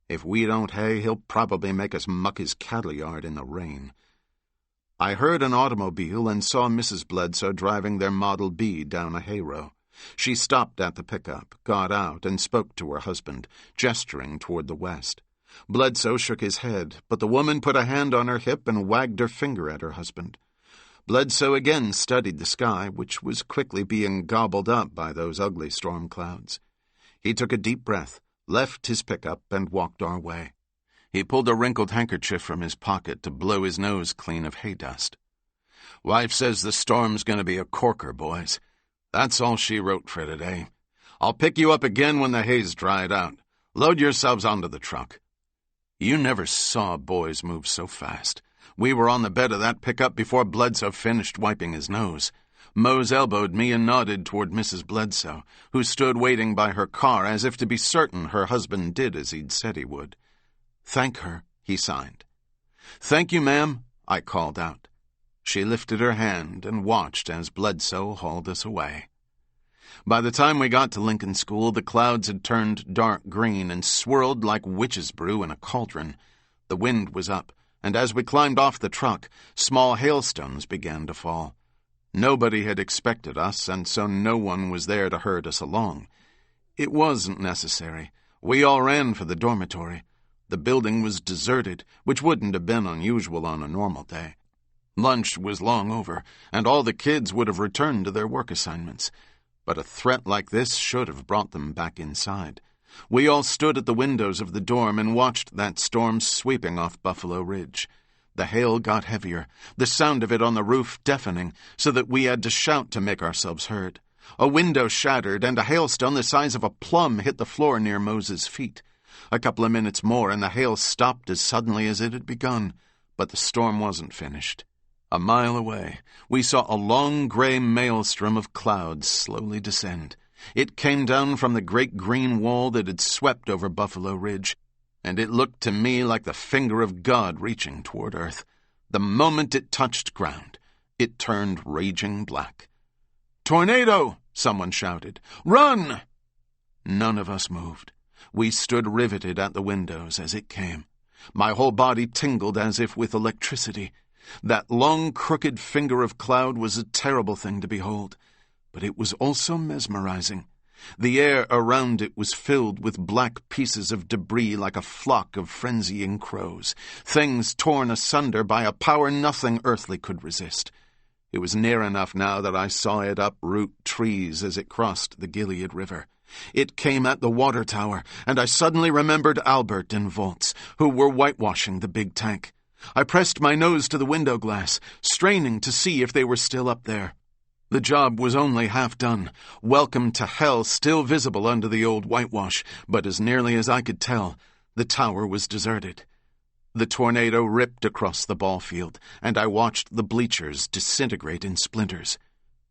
If we don't hay, he'll probably make us muck his cattle yard in the rain." I heard an automobile and saw Mrs. Bledsoe driving their Model B down a hayrow. She stopped at the pickup, got out, and spoke to her husband, gesturing toward the west. Bledsoe shook his head, but the woman put a hand on her hip and wagged her finger at her husband. Bledsoe again studied the sky, which was quickly being gobbled up by those ugly storm clouds. He took a deep breath, left his pickup, and walked our way. He pulled a wrinkled handkerchief from his pocket to blow his nose clean of hay dust. "Wife says the storm's going to be a corker, boys. That's all she wrote for today. I'll pick you up again when the hay's dried out. Load yourselves onto the truck." You never saw boys move so fast. We were on the bed of that pickup before Bledsoe finished wiping his nose. Mose elbowed me and nodded toward Mrs. Bledsoe, who stood waiting by her car as if to be certain her husband did as he'd said he would. "Thank her," he signed. "Thank you, ma'am," I called out. She lifted her hand and watched as Bledsoe hauled us away. By the time we got to Lincoln School, the clouds had turned dark green and swirled like witch's brew in a cauldron. The wind was up, and as we climbed off the truck, small hailstones began to fall. Nobody had expected us, and so no one was there to herd us along. It wasn't necessary. We all ran for the dormitory. The building was deserted, which wouldn't have been unusual on a normal day. Lunch was long over, and all the kids would have returned to their work assignments. But a threat like this should have brought them back inside. We all stood at the windows of the dorm and watched that storm sweeping off Buffalo Ridge. The hail got heavier, the sound of it on the roof deafening, so that we had to shout to make ourselves heard. A window shattered, and a hailstone the size of a plum hit the floor near Mose's feet. A couple of minutes more and the hail stopped as suddenly as it had begun, but the storm wasn't finished. A mile away, we saw a long gray maelstrom of clouds slowly descend. It came down from the great green wall that had swept over Buffalo Ridge, and it looked to me like the finger of God reaching toward earth. The moment it touched ground, it turned raging black. "Tornado!" someone shouted. "Run!" None of us moved. We stood riveted at the windows as it came. My whole body tingled as if with electricity. That long, crooked finger of cloud was a terrible thing to behold, but it was also mesmerizing. The air around it was filled with black pieces of debris like a flock of frenzying crows, things torn asunder by a power nothing earthly could resist. It was near enough now that I saw it uproot trees as it crossed the Gilead River. It came at the water tower, and I suddenly remembered Albert and Volz, who were whitewashing the big tank. I pressed my nose to the window glass, straining to see if they were still up there. The job was only half done. Welcome to hell still visible under the old whitewash, but as nearly as I could tell, the tower was deserted. The tornado ripped across the ball field, and I watched the bleachers disintegrate in splinters.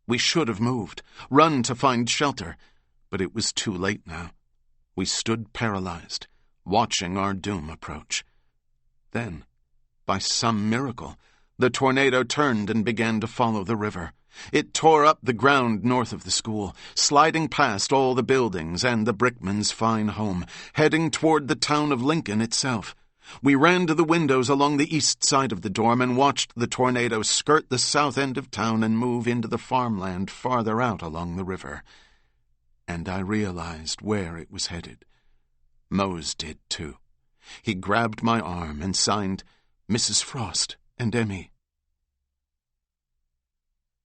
We should have moved, run to find shelter, but it was too late now. We stood paralyzed, watching our doom approach. Then, by some miracle, the tornado turned and began to follow the river. It tore up the ground north of the school, sliding past all the buildings and the Brickmans' fine home, heading toward the town of Lincoln itself. We ran to the windows along the east side of the dorm and watched the tornado skirt the south end of town and move into the farmland farther out along the river. And I realized where it was headed. Mose did, too. He grabbed my arm and signed, "Mrs. Frost and Emmy."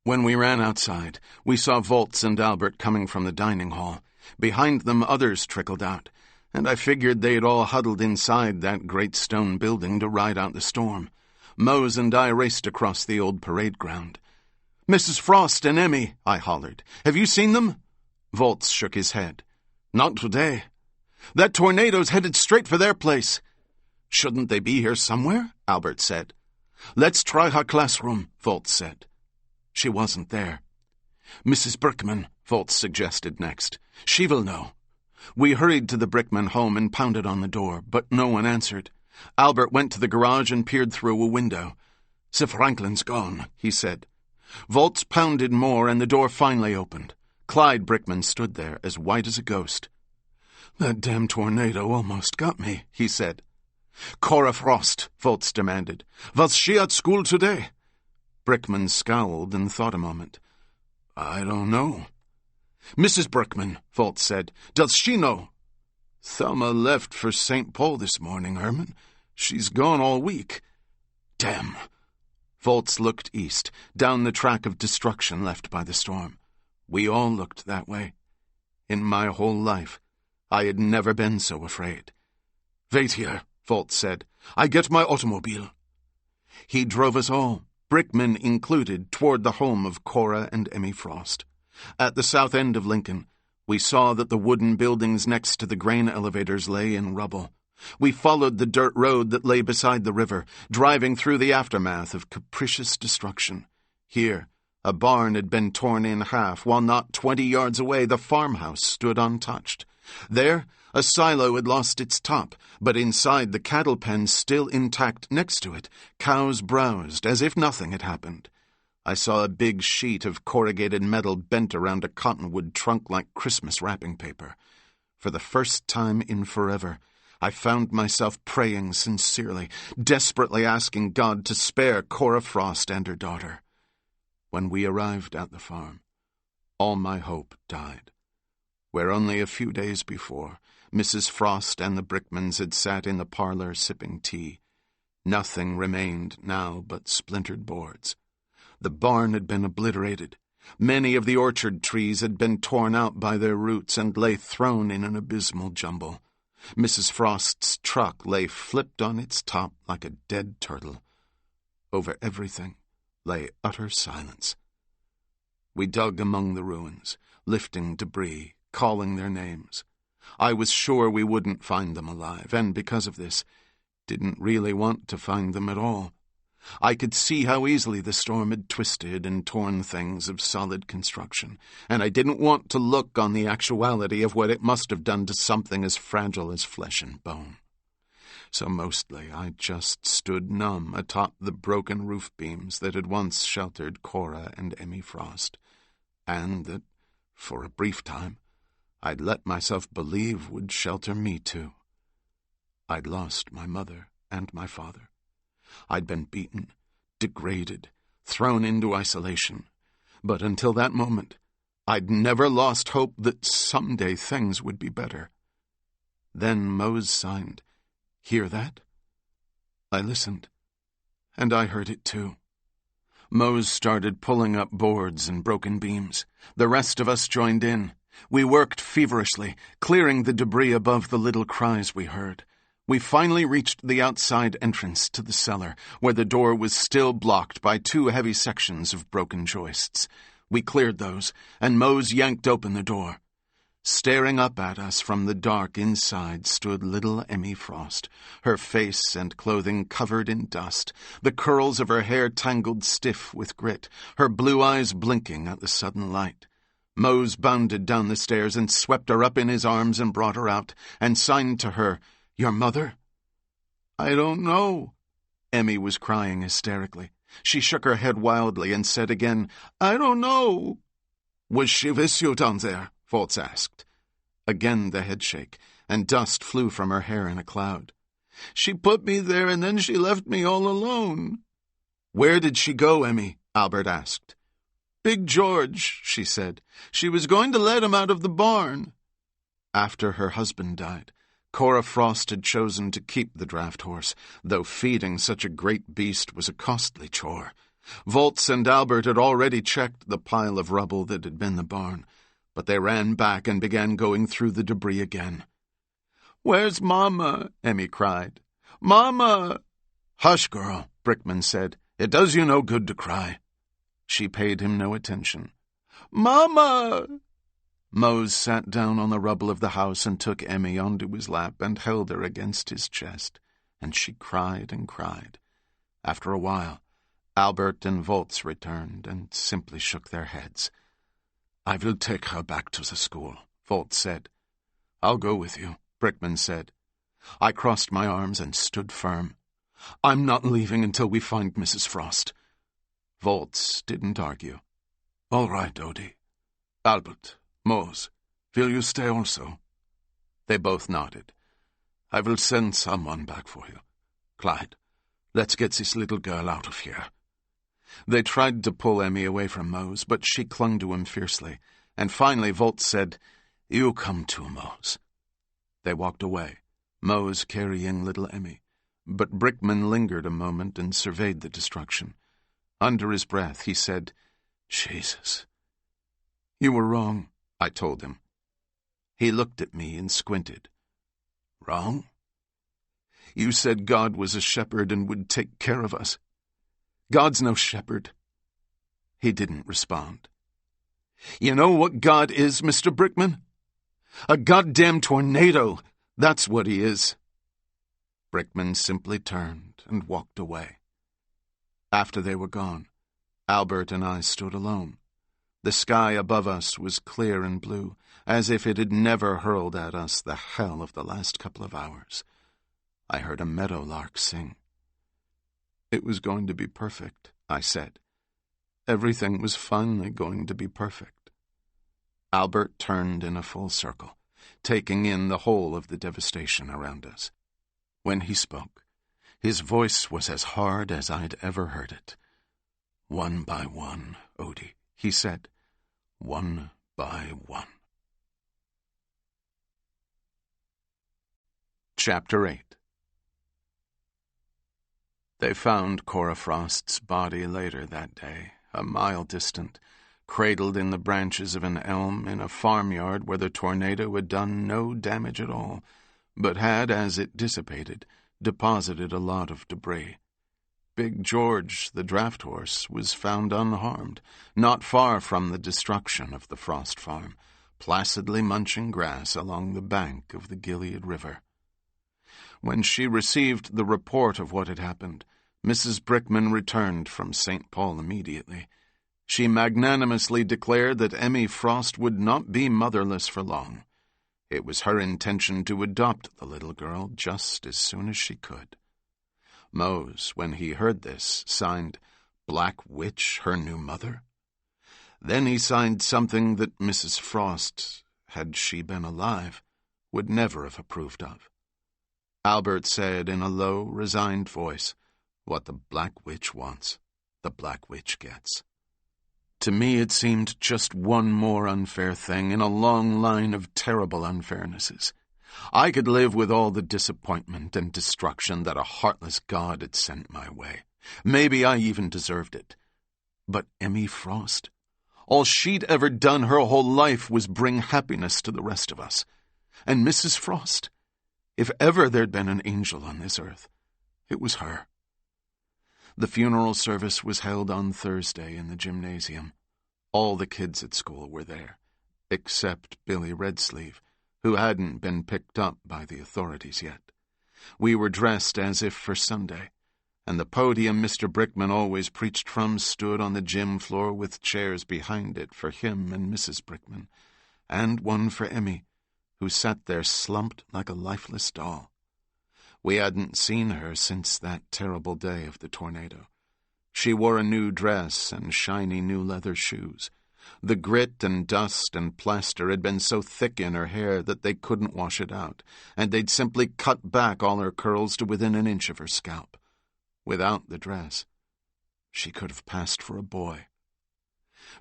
When we ran outside, we saw Volz and Albert coming from the dining hall. Behind them others trickled out, and I figured they'd all huddled inside that great stone building to ride out the storm. Mose and I raced across the old parade ground. "Mrs. Frost and Emmy," I hollered. "Have you seen them?" Volz shook his head. "Not today. That tornado's headed straight for their place." "Shouldn't they be here somewhere?" Albert said. "Let's try her classroom," Volz said. She wasn't there. "Mrs. Brickman," Volz suggested next. "She will know." We hurried to the Brickman home and pounded on the door, but no one answered. Albert went to the garage and peered through a window. "Sir Franklin's gone," he said. Volz pounded more, and the door finally opened. Clyde Brickman stood there, as white as a ghost. "That damn tornado almost got me," he said. "Cora Frost," Volz demanded. "Was she at school today?" Brickman scowled and thought a moment. "I don't know." "Mrs. Brickman," Volz said. "Does she know?" "Thelma left for St. Paul this morning, Herman. She's gone all week." "Damn." Volz looked east, down the track of destruction left by the storm. We all looked that way. In my whole life, I had never been so afraid. "Wait here," Volz said. "I get my automobile." He drove us all, Brickman included, toward the home of Cora and Emmy Frost. At the south end of Lincoln, we saw that the wooden buildings next to the grain elevators lay in rubble. We followed the dirt road that lay beside the river, driving through the aftermath of capricious destruction. Here, a barn had been torn in half, while not 20 yards away the farmhouse stood untouched. There, a silo had lost its top, but inside the cattle pen still intact next to it, cows browsed as if nothing had happened. I saw a big sheet of corrugated metal bent around a cottonwood trunk like Christmas wrapping paper. For the first time in forever, I found myself praying sincerely, desperately asking God to spare Cora Frost and her daughter. When we arrived at the farm, all my hope died. Where only a few days before, Mrs. Frost and the Brickmans had sat in the parlor sipping tea, nothing remained now but splintered boards. The barn had been obliterated. Many of the orchard trees had been torn out by their roots and lay thrown in an abysmal jumble. Mrs. Frost's truck lay flipped on its top like a dead turtle. Over everything lay utter silence. We dug among the ruins, lifting debris, calling their names. I was sure we wouldn't find them alive, and because of this, didn't really want to find them at all. I could see how easily the storm had twisted and torn things of solid construction, and I didn't want to look on the actuality of what it must have done to something as fragile as flesh and bone. So mostly I just stood numb atop the broken roof beams that had once sheltered Cora and Emmy Frost, and that, for a brief time, I'd let myself believe would shelter me too. I'd lost my mother and my father. I'd been beaten, degraded, thrown into isolation. But until that moment, I'd never lost hope that someday things would be better. Then Mose signed, "Hear that?" I listened, and I heard it too. Mose started pulling up boards and broken beams. The rest of us joined in. We worked feverishly, clearing the debris above the little cries we heard. We finally reached the outside entrance to the cellar, where the door was still blocked by 2 heavy sections of broken joists. We cleared those, and Mose yanked open the door. Staring up at us from the dark inside stood little Emmy Frost, her face and clothing covered in dust, the curls of her hair tangled stiff with grit, her blue eyes blinking at the sudden light. Mose bounded down the stairs and swept her up in his arms and brought her out, and signed to her, "Your mother?" "I don't know." Emmy was crying hysterically. She shook her head wildly and said again, "I don't know." "Was she with you down there?" Volz asked. Again the headshake, and dust flew from her hair in a cloud. "She put me there, and then she left me all alone." "Where did she go, Emmy?" Albert asked. "Big George," she said. "She was going to let him out of the barn." After her husband died, Cora Frost had chosen to keep the draft horse, though feeding such a great beast was a costly chore. Volz and Albert had already checked the pile of rubble that had been the barn, but they ran back and began going through the debris again. "Where's Mama?" Emmy cried. "Mama!" "Hush, girl," Brickman said. "It does you no good to cry." She paid him no attention. "Mama!" Mose sat down on the rubble of the house and took Emmy onto his lap and held her against his chest, and she cried and cried. After a while, Albert and Volz returned and simply shook their heads. "I will take her back to the school," Volz said. "I'll go with you," Brickman said. I crossed my arms and stood firm. "I'm not leaving until we find Mrs. Frost." Volz didn't argue. "All right, Odie. Albert, Mose, will you stay also?" They both nodded. "I will send someone back for you. Clyde, let's get this little girl out of here." They tried to pull Emmy away from Mose, but she clung to him fiercely, and finally Volz said, "You come too, Mose." They walked away, Mose carrying little Emmy, but Brickman lingered a moment and surveyed the destruction. Under his breath, he said, "Jesus." "You were wrong," I told him. He looked at me and squinted. "Wrong?" "You said God was a shepherd and would take care of us. God's no shepherd." He didn't respond. "You know what God is, Mr. Brickman? A goddamn tornado, that's what he is." Brickman simply turned and walked away. After they were gone, Albert and I stood alone. The sky above us was clear and blue, as if it had never hurled at us the hell of the last couple of hours. I heard a meadowlark sing. It was going to be perfect, I said. Everything was finally going to be perfect. Albert turned in a full circle, taking in the whole of the devastation around us. When he spoke, his voice was as hard as I'd ever heard it. "One by one, Odie," he said. "One by one." Chapter 8. They found Cora Frost's body later that day, a mile distant, cradled in the branches of an elm in a farmyard where the tornado had done no damage at all, but had, as it dissipated, deposited a lot of debris. Big George, the draft horse, was found unharmed, not far from the destruction of the Frost farm, placidly munching grass along the bank of the Gilead River. When she received the report of what had happened, Mrs. Brickman returned from St. Paul immediately. She magnanimously declared that Emmy Frost would not be motherless for long. It was her intention to adopt the little girl just as soon as she could. Mose, when he heard this, signed Black Witch her new mother. Then he signed something that Mrs. Frost, had she been alive, would never have approved of. Albert said in a low, resigned voice, "What the Black Witch wants, the Black Witch gets." To me it seemed just one more unfair thing in a long line of terrible unfairnesses. I could live with all the disappointment and destruction that a heartless God had sent my way. Maybe I even deserved it. But Emmy Frost? All she'd ever done her whole life was bring happiness to the rest of us. And Mrs. Frost? If ever there'd been an angel on this earth, it was her. The funeral service was held on Thursday in the gymnasium. All the kids at school were there, except Billy Redsleeve, who hadn't been picked up by the authorities yet. We were dressed as if for Sunday, and the podium Mr. Brickman always preached from stood on the gym floor with chairs behind it for him and Mrs. Brickman, and one for Emmy, who sat there slumped like a lifeless doll. We hadn't seen her since that terrible day of the tornado. She wore a new dress and shiny new leather shoes. The grit and dust and plaster had been so thick in her hair that they couldn't wash it out, and they'd simply cut back all her curls to within an inch of her scalp. Without the dress, she could have passed for a boy.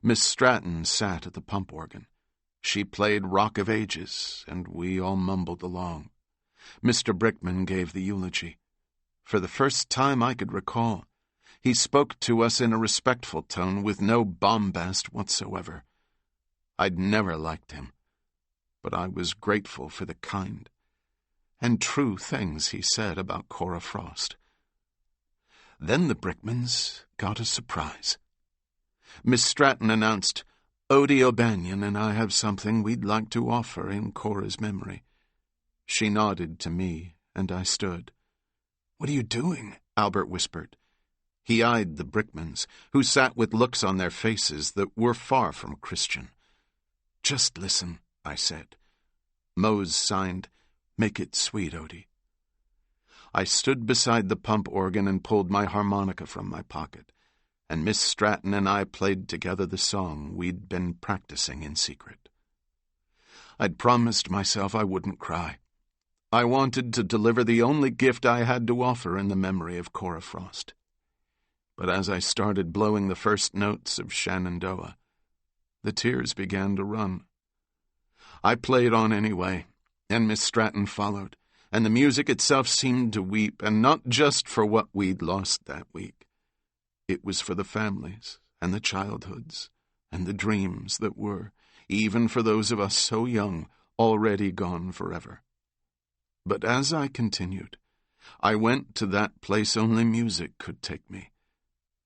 Miss Stratton sat at the pump organ. She played Rock of Ages, and we all mumbled along. Mr. Brickman gave the eulogy. For the first time I could recall, he spoke to us in a respectful tone with no bombast whatsoever. I'd never liked him, but I was grateful for the kind and true things he said about Cora Frost. Then the Brickmans got a surprise. Miss Stratton announced, "Odie O'Banion and I have something we'd like to offer in Cora's memory." She nodded to me, and I stood. "What are you doing?" Albert whispered. He eyed the Brickmans, who sat with looks on their faces that were far from Christian. "Just listen," I said. Mose signed, "Make it sweet, Odie." I stood beside the pump organ and pulled my harmonica from my pocket, and Miss Stratton and I played together the song we'd been practicing in secret. I'd promised myself I wouldn't cry. I wanted to deliver the only gift I had to offer in the memory of Cora Frost. But as I started blowing the first notes of Shenandoah, the tears began to run. I played on anyway, and Miss Stratton followed, and the music itself seemed to weep, and not just for what we'd lost that week. It was for the families and the childhoods and the dreams that were, even for those of us so young, already gone forever. But as I continued, I went to that place only music could take me,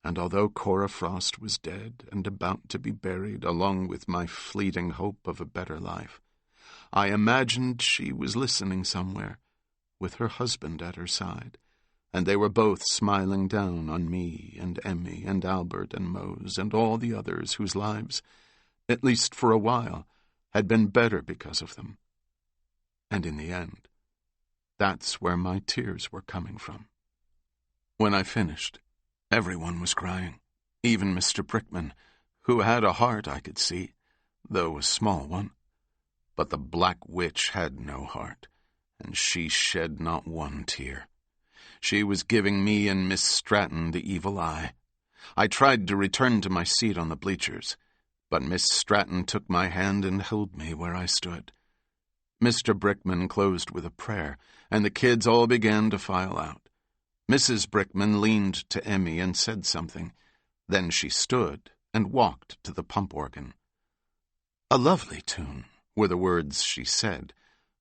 and although Cora Frost was dead and about to be buried along with my fleeting hope of a better life, I imagined she was listening somewhere, with her husband at her side, and they were both smiling down on me and Emmy and Albert and Mose and all the others whose lives, at least for a while, had been better because of them. And in the end, that's where my tears were coming from. When I finished, everyone was crying, even Mr. Brickman, who had a heart I could see, though a small one. But the Black Witch had no heart, and she shed not one tear. She was giving me and Miss Stratton the evil eye. I tried to return to my seat on the bleachers, but Miss Stratton took my hand and held me where I stood. Mr. Brickman closed with a prayer, and the kids all began to file out. Mrs. Brickman leaned to Emmy and said something. Then she stood and walked to the pump organ. "A lovely tune," were the words she said,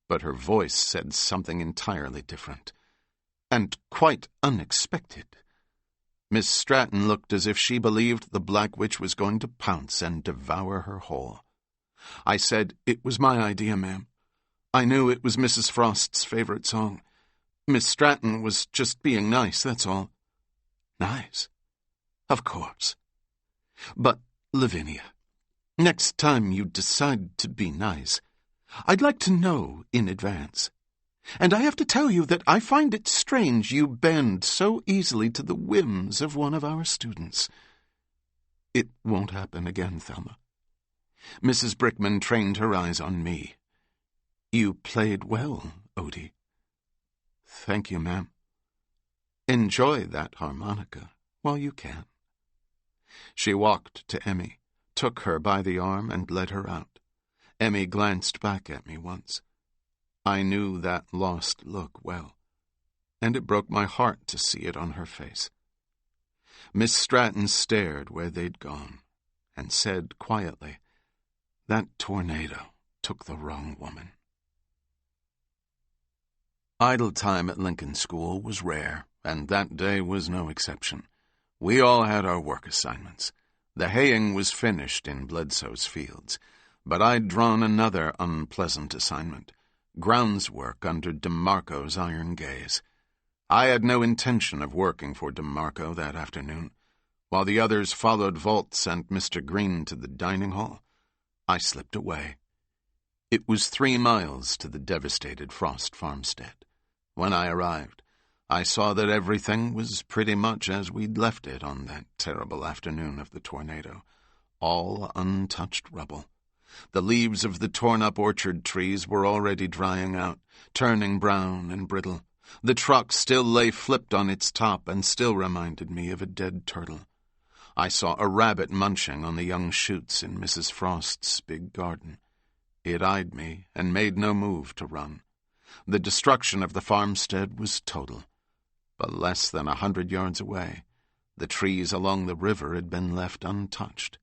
but her voice said something entirely different. "And quite unexpected." Miss Stratton looked as if she believed the Black Witch was going to pounce and devour her whole. I said, "It was my idea, ma'am. I knew it was Mrs. Frost's favorite song. Miss Stratton was just being nice, that's all." "Nice? Of course. But, Lavinia, next time you decide to be nice, I'd like to know in advance. And I have to tell you that I find it strange you bend so easily to the whims of one of our students." "It won't happen again, Thelma." Mrs. Brickman trained her eyes on me. "You played well, Odie." "Thank you, ma'am." "Enjoy that harmonica while you can." She walked to Emmy, took her by the arm, and led her out. Emmy glanced back at me once. I knew that lost look well, and it broke my heart to see it on her face. Miss Stratton stared where they'd gone, and said quietly, "That tornado took the wrong woman." Idle time at Lincoln School was rare, and that day was no exception. We all had our work assignments. The haying was finished in Bledsoe's fields, but I'd drawn another unpleasant assignment, grounds work under DeMarco's iron gaze. I had no intention of working for DeMarco that afternoon. While the others followed Volz and Mr. Green to the dining hall, I slipped away. It was 3 miles to the devastated Frost farmstead. When I arrived, I saw that everything was pretty much as we'd left it on that terrible afternoon of the tornado, all untouched rubble. The leaves of the torn-up orchard trees were already drying out, turning brown and brittle. The truck still lay flipped on its top and still reminded me of a dead turtle. I saw a rabbit munching on the young shoots in Mrs. Frost's big garden. It eyed me and made no move to run. The destruction of the farmstead was total. But less than 100 yards away, the trees along the river had been left untouched.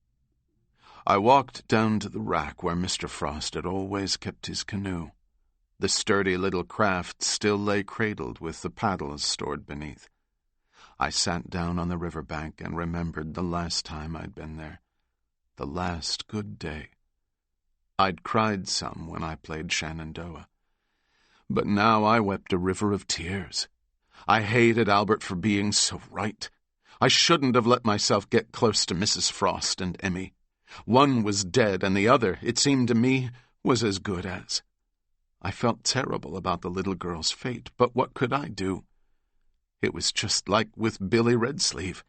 I walked down to the rack where Mr. Frost had always kept his canoe. The sturdy little craft still lay cradled with the paddles stored beneath. I sat down on the river bank and remembered the last time I'd been there, the last good day. I'd cried some when I played Shenandoah, but now I wept a river of tears. I hated Albert for being so right. I shouldn't have let myself get close to Mrs. Frost and Emmy. One was dead, and the other, it seemed to me, was as good as. I felt terrible about the little girl's fate, but what could I do? It was just like with Billy Redsleeve.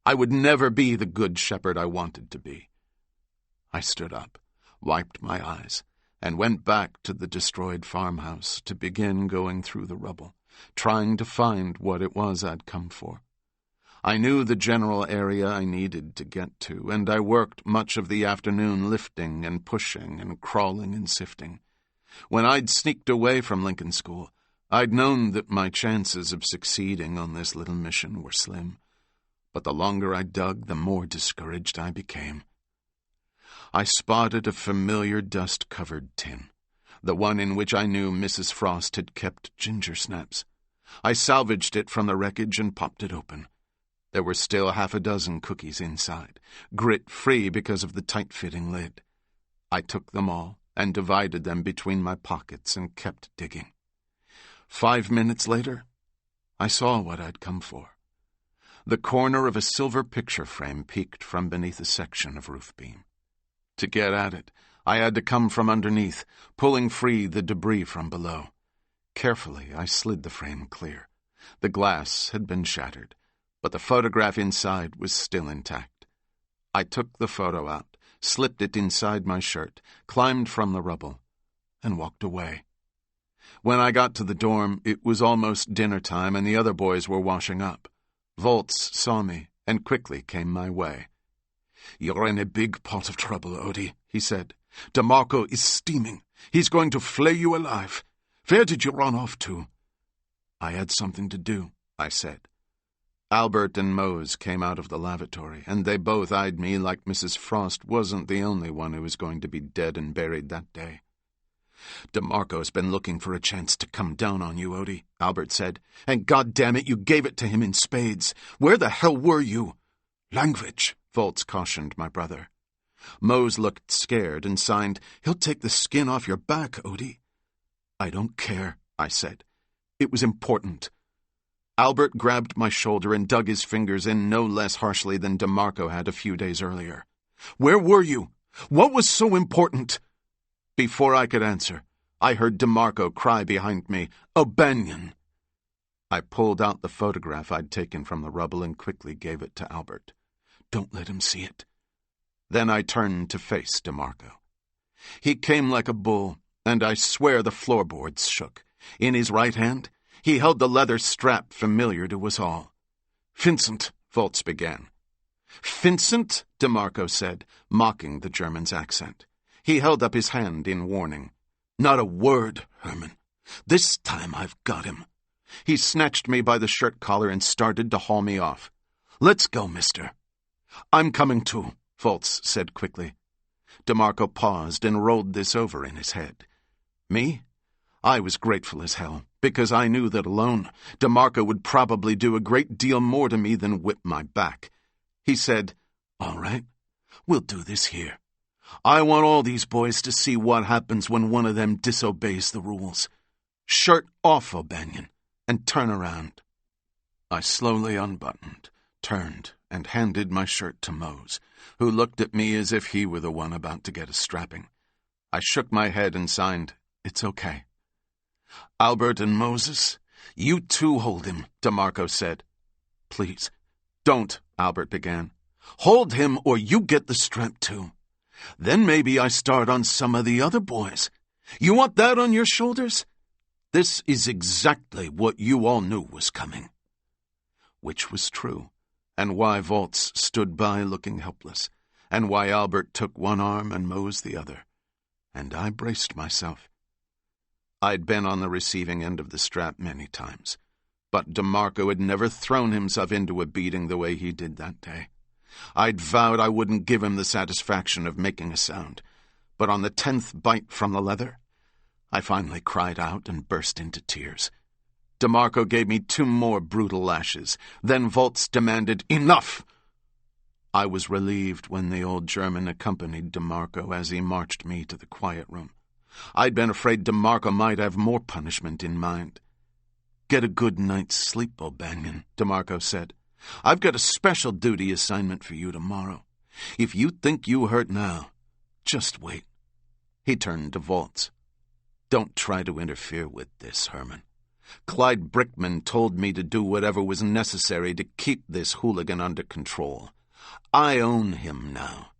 I would never be the good shepherd I wanted to be. I stood up, wiped my eyes, and went back to the destroyed farmhouse to begin going through the rubble, trying to find what it was I'd come for. I knew the general area I needed to get to, and I worked much of the afternoon lifting and pushing and crawling and sifting. When I'd sneaked away from Lincoln School, I'd known that my chances of succeeding on this little mission were slim. But the longer I dug, the more discouraged I became. I spotted a familiar dust-covered tin, the one in which I knew Mrs. Frost had kept ginger snaps. I salvaged it from the wreckage and popped it open. There were still 6 cookies inside, grit-free because of the tight-fitting lid. I took them all and divided them between my pockets and kept digging. 5 minutes later, I saw what I'd come for. The corner of a silver picture frame peeked from beneath a section of roof beam. To get at it, I had to come from underneath, pulling free the debris from below. Carefully, I slid the frame clear. The glass had been shattered, but the photograph inside was still intact. I took the photo out, slipped it inside my shirt, climbed from the rubble, and walked away. When I got to the dorm, it was almost dinner time and the other boys were washing up. Volz saw me and quickly came my way. "You're in a big pot of trouble, Odie," he said. "DeMarco is steaming. He's going to flay you alive. Where did you run off to?" "I had something to do," I said. Albert and Mose came out of the lavatory, and they both eyed me like Mrs. Frost wasn't the only one who was going to be dead and buried that day. "DeMarco's been looking for a chance to come down on you, Odie," Albert said, "and goddammit, you gave it to him in spades. Where the hell were you?" "Language," Volz cautioned my brother. Mose looked scared and signed, "He'll take the skin off your back, Odie." "I don't care," I said. It was important. Albert grabbed my shoulder and dug his fingers in no less harshly than DeMarco had a few days earlier. "Where were you? What was so important?" Before I could answer, I heard DeMarco cry behind me, "O'Banion!" I pulled out the photograph I'd taken from the rubble and quickly gave it to Albert. "Don't let him see it." Then I turned to face DeMarco. He came like a bull, and I swear the floorboards shook. In his right hand, he held the leather strap familiar to us all. "Vincent," Volz began. "Vincent," DeMarco said, mocking the German's accent. He held up his hand in warning. "Not a word, Herman. This time I've got him." He snatched me by the shirt collar and started to haul me off. "Let's go, mister." "I'm coming too," Volz said quickly. DeMarco paused and rolled this over in his head. Me? I was grateful as hell, because I knew that alone, DeMarco would probably do a great deal more to me than whip my back. He said, "All right, we'll do this here. I want all these boys to see what happens when one of them disobeys the rules. Shirt off, O'Banion, and turn around." I slowly unbuttoned, turned, and handed my shirt to Mose, who looked at me as if he were the one about to get a strapping. I shook my head and signed, "It's okay." "Albert and Moses, you two hold him," DeMarco said. "Please, don't," Albert began. "Hold him or you get the strap too. Then maybe I start on some of the other boys. You want that on your shoulders?" This is exactly what you all knew was coming. Which was true, and why Volz stood by looking helpless, and why Albert took one arm and Mose the other. And I braced myself. I'd been on the receiving end of the strap many times, but DeMarco had never thrown himself into a beating the way he did that day. I'd vowed I wouldn't give him the satisfaction of making a sound, but on the 10th bite from the leather, I finally cried out and burst into tears. DeMarco gave me 2 more brutal lashes. Then Volz demanded, "Enough!" I was relieved when the old German accompanied DeMarco as he marched me to the quiet room. I'd been afraid DeMarco might have more punishment in mind. "Get a good night's sleep, O'Banion," DeMarco said. "I've got a special duty assignment for you tomorrow. If you think you hurt now, just wait." He turned to Volz. "Don't try to interfere with this, Herman. Clyde Brickman told me to do whatever was necessary to keep this hooligan under control. I own him now.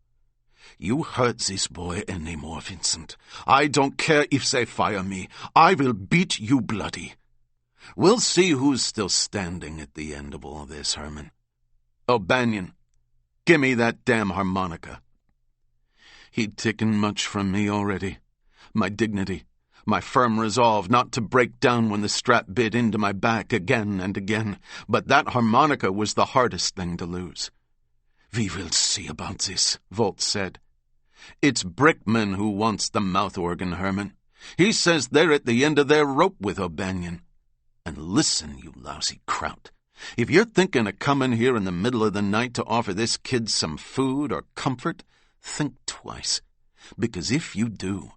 You hurt this boy any more, Vincent. I don't care if they fire me. I will beat you bloody. We'll see who's still standing at the end of all this, Herman. O'Banion, give me that damn harmonica." He'd taken much from me already. My dignity, my firm resolve not to break down when the strap bit into my back again and again, but that harmonica was the hardest thing to lose. "We will see about this," Volz said. "It's Brickman who wants the mouth organ, Herman. He says they're at the end of their rope with O'Banion. And listen, you lousy kraut, if you're thinking of coming here in the middle of the night to offer this kid some food or comfort, think twice. Because if you do,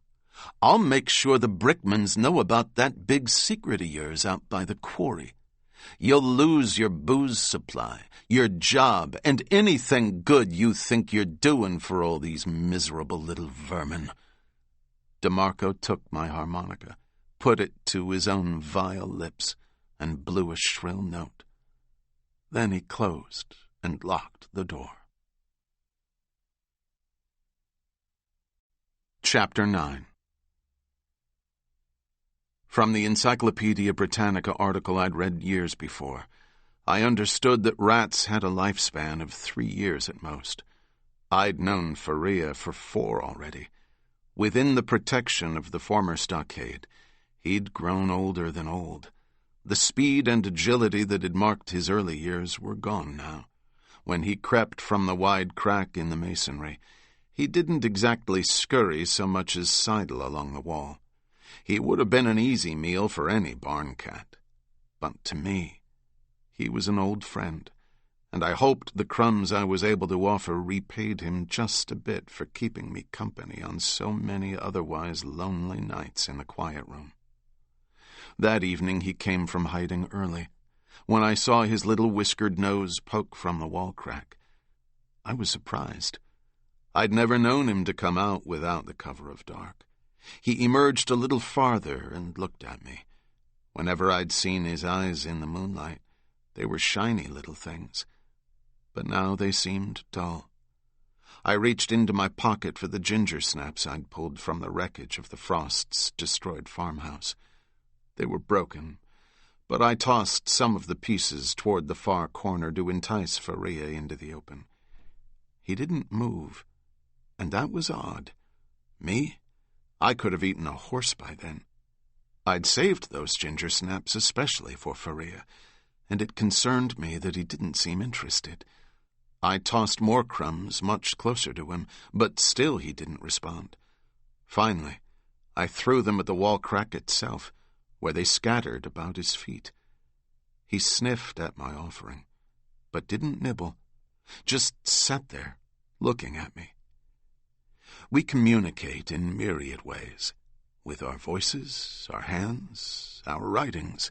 I'll make sure the Brickmans know about that big secret of yours out by the quarry. You'll lose your booze supply, your job, and anything good you think you're doing for all these miserable little vermin." DeMarco took my harmonica, put it to his own vile lips, and blew a shrill note. Then he closed and locked the door. Chapter 9. From the Encyclopedia Britannica article I'd read years before, I understood that rats had a lifespan of 3 years at most. I'd known Faria for 4 already. Within the protection of the former stockade, he'd grown older than old. The speed and agility that had marked his early years were gone now. When he crept from the wide crack in the masonry, he didn't exactly scurry so much as sidle along the wall. He would have been an easy meal for any barn cat. But to me, he was an old friend, and I hoped the crumbs I was able to offer repaid him just a bit for keeping me company on so many otherwise lonely nights in the quiet room. That evening he came from hiding early. When I saw his little whiskered nose poke from the wall crack, I was surprised. I'd never known him to come out without the cover of dark. He emerged a little farther and looked at me. Whenever I'd seen his eyes in the moonlight, they were shiny little things, but now they seemed dull. I reached into my pocket for the ginger snaps I'd pulled from the wreckage of the Frosts' destroyed farmhouse. They were broken, but I tossed some of the pieces toward the far corner to entice Faria into the open. He didn't move, and that was odd. Me? I could have eaten a horse by then. I'd saved those ginger snaps especially for Faria, and it concerned me that he didn't seem interested. I tossed more crumbs much closer to him, but still he didn't respond. Finally, I threw them at the wall crack itself, where they scattered about his feet. He sniffed at my offering, but didn't nibble, just sat there, looking at me. We communicate in myriad ways, with our voices, our hands, our writings,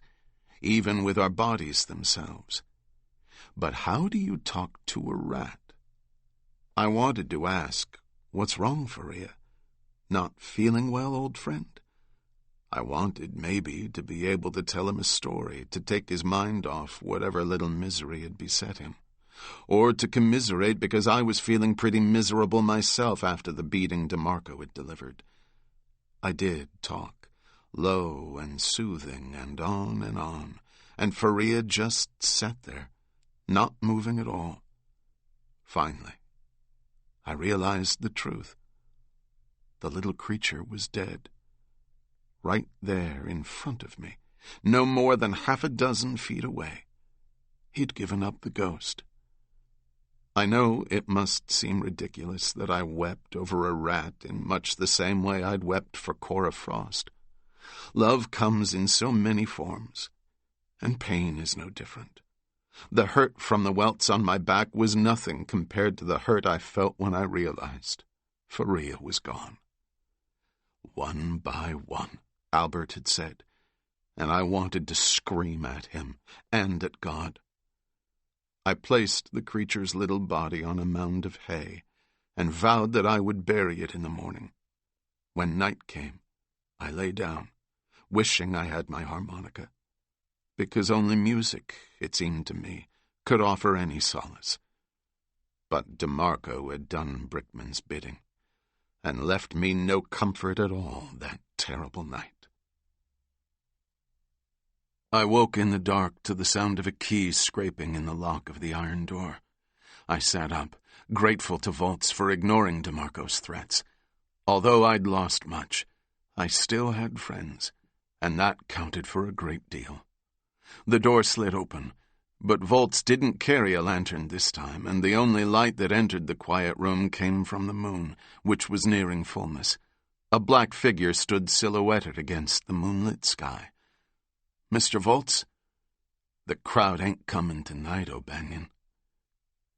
even with our bodies themselves. But how do you talk to a rat? I wanted to ask, what's wrong, Faria? Not feeling well, old friend? I wanted, maybe, to be able to tell him a story, to take his mind off whatever little misery had beset him, or to commiserate because I was feeling pretty miserable myself after the beating DeMarco had delivered. I did talk, low and soothing, and on, and Faria just sat there, not moving at all. Finally, I realized the truth. The little creature was dead. Right there in front of me, no more than 6 feet away. He'd given up the ghost. I know it must seem ridiculous that I wept over a rat in much the same way I'd wept for Cora Frost. Love comes in so many forms, and pain is no different. The hurt from the welts on my back was nothing compared to the hurt I felt when I realized Faria was gone. One by one, Albert had said, and I wanted to scream at him and at God. I placed the creature's little body on a mound of hay and vowed that I would bury it in the morning. When night came, I lay down, wishing I had my harmonica, because only music, it seemed to me, could offer any solace. But DeMarco had done Brickman's bidding, and left me no comfort at all that terrible night. I woke in the dark to the sound of a key scraping in the lock of the iron door. I sat up, grateful to Volz for ignoring DeMarco's threats. Although I'd lost much, I still had friends, and that counted for a great deal. The door slid open, but Volz didn't carry a lantern this time, and the only light that entered the quiet room came from the moon, which was nearing fullness. A black figure stood silhouetted against the moonlit sky. "Mr. Volz?" "The crowd ain't coming tonight, O'Banion."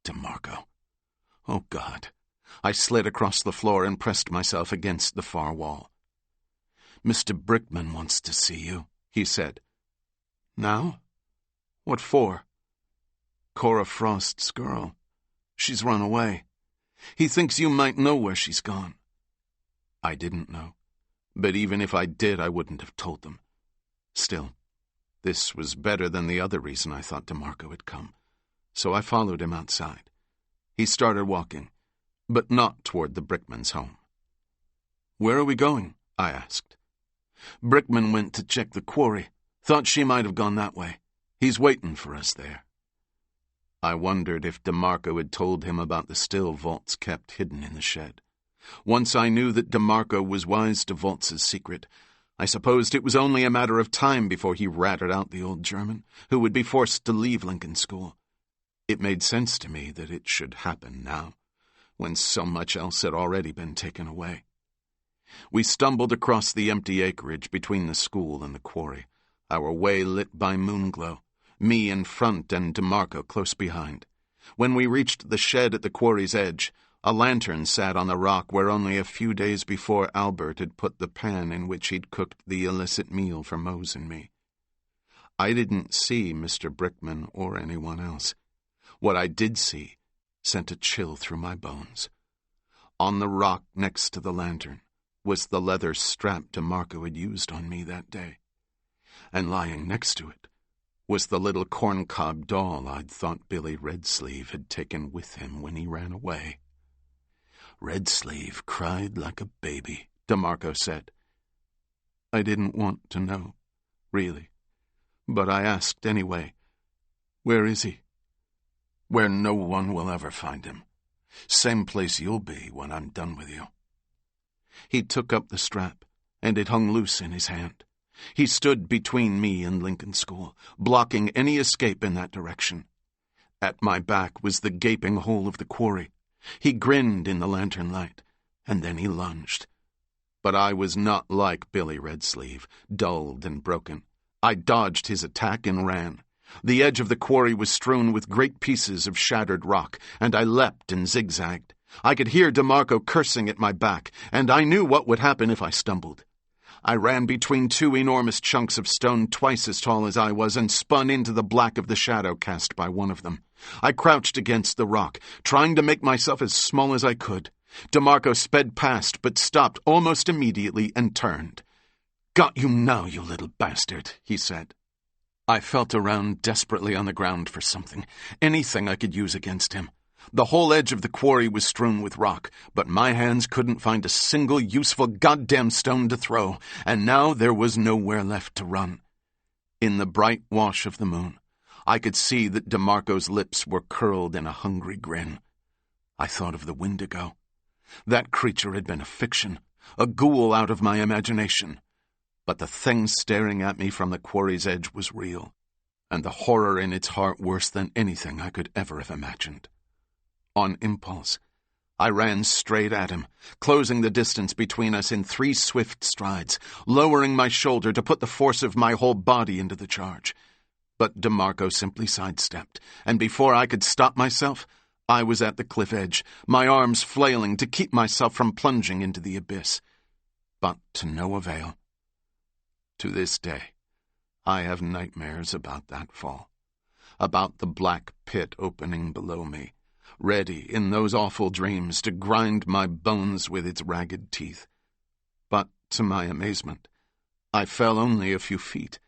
DeMarco. Oh, God. I slid across the floor and pressed myself against the far wall. "Mr. Brickman wants to see you," he said. "Now? What for?" "Cora Frost's girl. She's run away. He thinks you might know where she's gone." I didn't know, but even if I did, I wouldn't have told them. Still, this was better than the other reason I thought DeMarco had come, so I followed him outside. He started walking, but not toward the Brickman's home. "Where are we going?" I asked. "Brickman went to check the quarry. Thought she might have gone that way. He's waiting for us there." I wondered if DeMarco had told him about the still Volz kept hidden in the shed. Once I knew that DeMarco was wise to Volz's secret, I supposed it was only a matter of time before he ratted out the old German, who would be forced to leave Lincoln School. It made sense to me that it should happen now, when so much else had already been taken away. We stumbled across the empty acreage between the school and the quarry, our way lit by moonglow, me in front and DeMarco close behind. When we reached the shed at the quarry's edge, a lantern sat on the rock where only a few days before Albert had put the pan in which he'd cooked the illicit meal for Mose and me. I didn't see Mr. Brickman or anyone else. What I did see sent a chill through my bones. On the rock next to the lantern was the leather strap DeMarco had used on me that day, and lying next to it was the little corncob doll I'd thought Billy Redsleeve had taken with him when he ran away. Redsleeve cried like a baby, DeMarco said. I didn't want to know, really, but I asked anyway. Where is he? Where no one will ever find him. Same place you'll be when I'm done with you. He took up the strap, and it hung loose in his hand. He stood between me and Lincoln School, blocking any escape in that direction. At my back was the gaping hole of the quarry. He grinned in the lantern light, and then he lunged. But I was not like Billy Redsleeve, dulled and broken. I dodged his attack and ran. The edge of the quarry was strewn with great pieces of shattered rock, and I leapt and zigzagged. I could hear DeMarco cursing at my back, and I knew what would happen if I stumbled. I ran between two enormous chunks of stone twice as tall as I was and spun into the black of the shadow cast by one of them. I crouched against the rock, trying to make myself as small as I could. DeMarco sped past, but stopped almost immediately and turned. "Got you now, you little bastard," he said. I felt around desperately on the ground for something, anything I could use against him. The whole edge of the quarry was strewn with rock, but my hands couldn't find a single useful goddamn stone to throw, and now there was nowhere left to run. In the bright wash of the moon, I could see that DeMarco's lips were curled in a hungry grin. I thought of the Wendigo. That creature had been a fiction, a ghoul out of my imagination. But the thing staring at me from the quarry's edge was real, and the horror in its heart worse than anything I could ever have imagined. On impulse, I ran straight at him, closing the distance between us in 3 swift strides, lowering my shoulder to put the force of my whole body into the charge. But DeMarco simply sidestepped, and before I could stop myself, I was at the cliff edge, my arms flailing to keep myself from plunging into the abyss. But to no avail. To this day, I have nightmares about that fall, about the black pit opening below me, ready in those awful dreams to grind my bones with its ragged teeth. But, to my amazement, I fell only a few feet.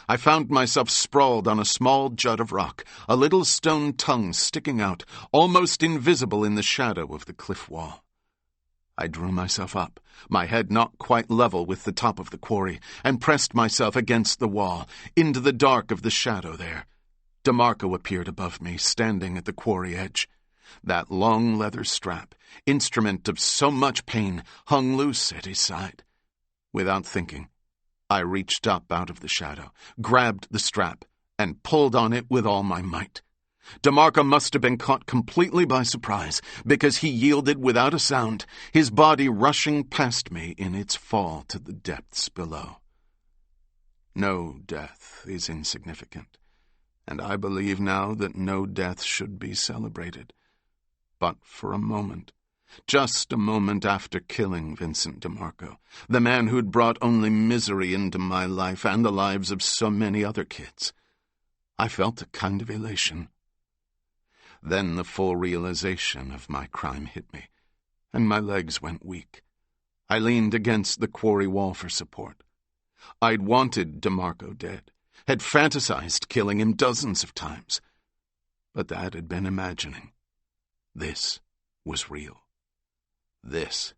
I found myself sprawled on a small jut of rock, a little stone tongue sticking out, almost invisible in the shadow of the cliff wall. I drew myself up, my head not quite level with the top of the quarry, and pressed myself against the wall, into the dark of the shadow there. DeMarco appeared above me, standing at the quarry edge. That long leather strap, instrument of so much pain, hung loose at his side. Without thinking, I reached up out of the shadow, grabbed the strap, and pulled on it with all my might. DeMarco must have been caught completely by surprise, because he yielded without a sound, his body rushing past me in its fall to the depths below. No death is insignificant, and I believe now that no death should be celebrated. But for a moment, just a moment after killing Vincent DeMarco, the man who'd brought only misery into my life and the lives of so many other kids, I felt a kind of elation. Then the full realization of my crime hit me, and my legs went weak. I leaned against the quarry wall for support. I'd wanted DeMarco dead, had fantasized killing him dozens of times. But that had been imagining. This was real. This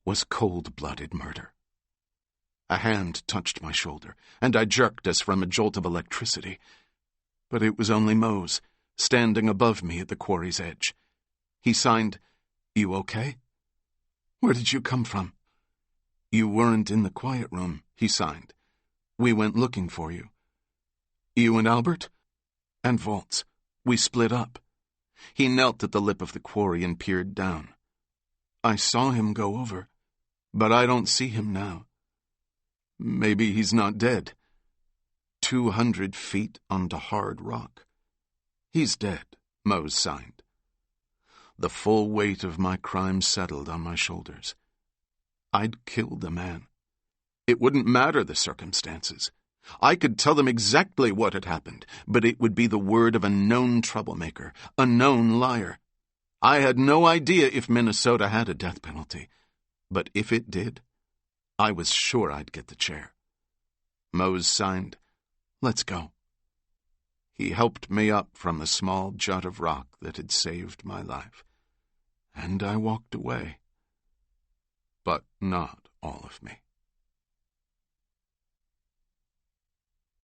was cold-blooded murder. A hand touched my shoulder, and I jerked as from a jolt of electricity. But it was only Mose, standing above me at the quarry's edge. He signed, "You okay? Where did you come from?" "You weren't in the quiet room," he signed. "We went looking for you." "You and Albert?" "And Voltz. We split up." He knelt at the lip of the quarry and peered down. "I saw him go over, but I don't see him now." "Maybe he's not dead." 200 feet onto hard rock. "He's dead," Mose signed. The full weight of my crime settled on my shoulders. I'd killed the man. It wouldn't matter the circumstances. I could tell them exactly what had happened, but it would be the word of a known troublemaker, a known liar. I had no idea if Minnesota had a death penalty, but if it did, I was sure I'd get the chair. Mose signed, "Let's go." He helped me up from the small jut of rock that had saved my life, and I walked away. But not all of me.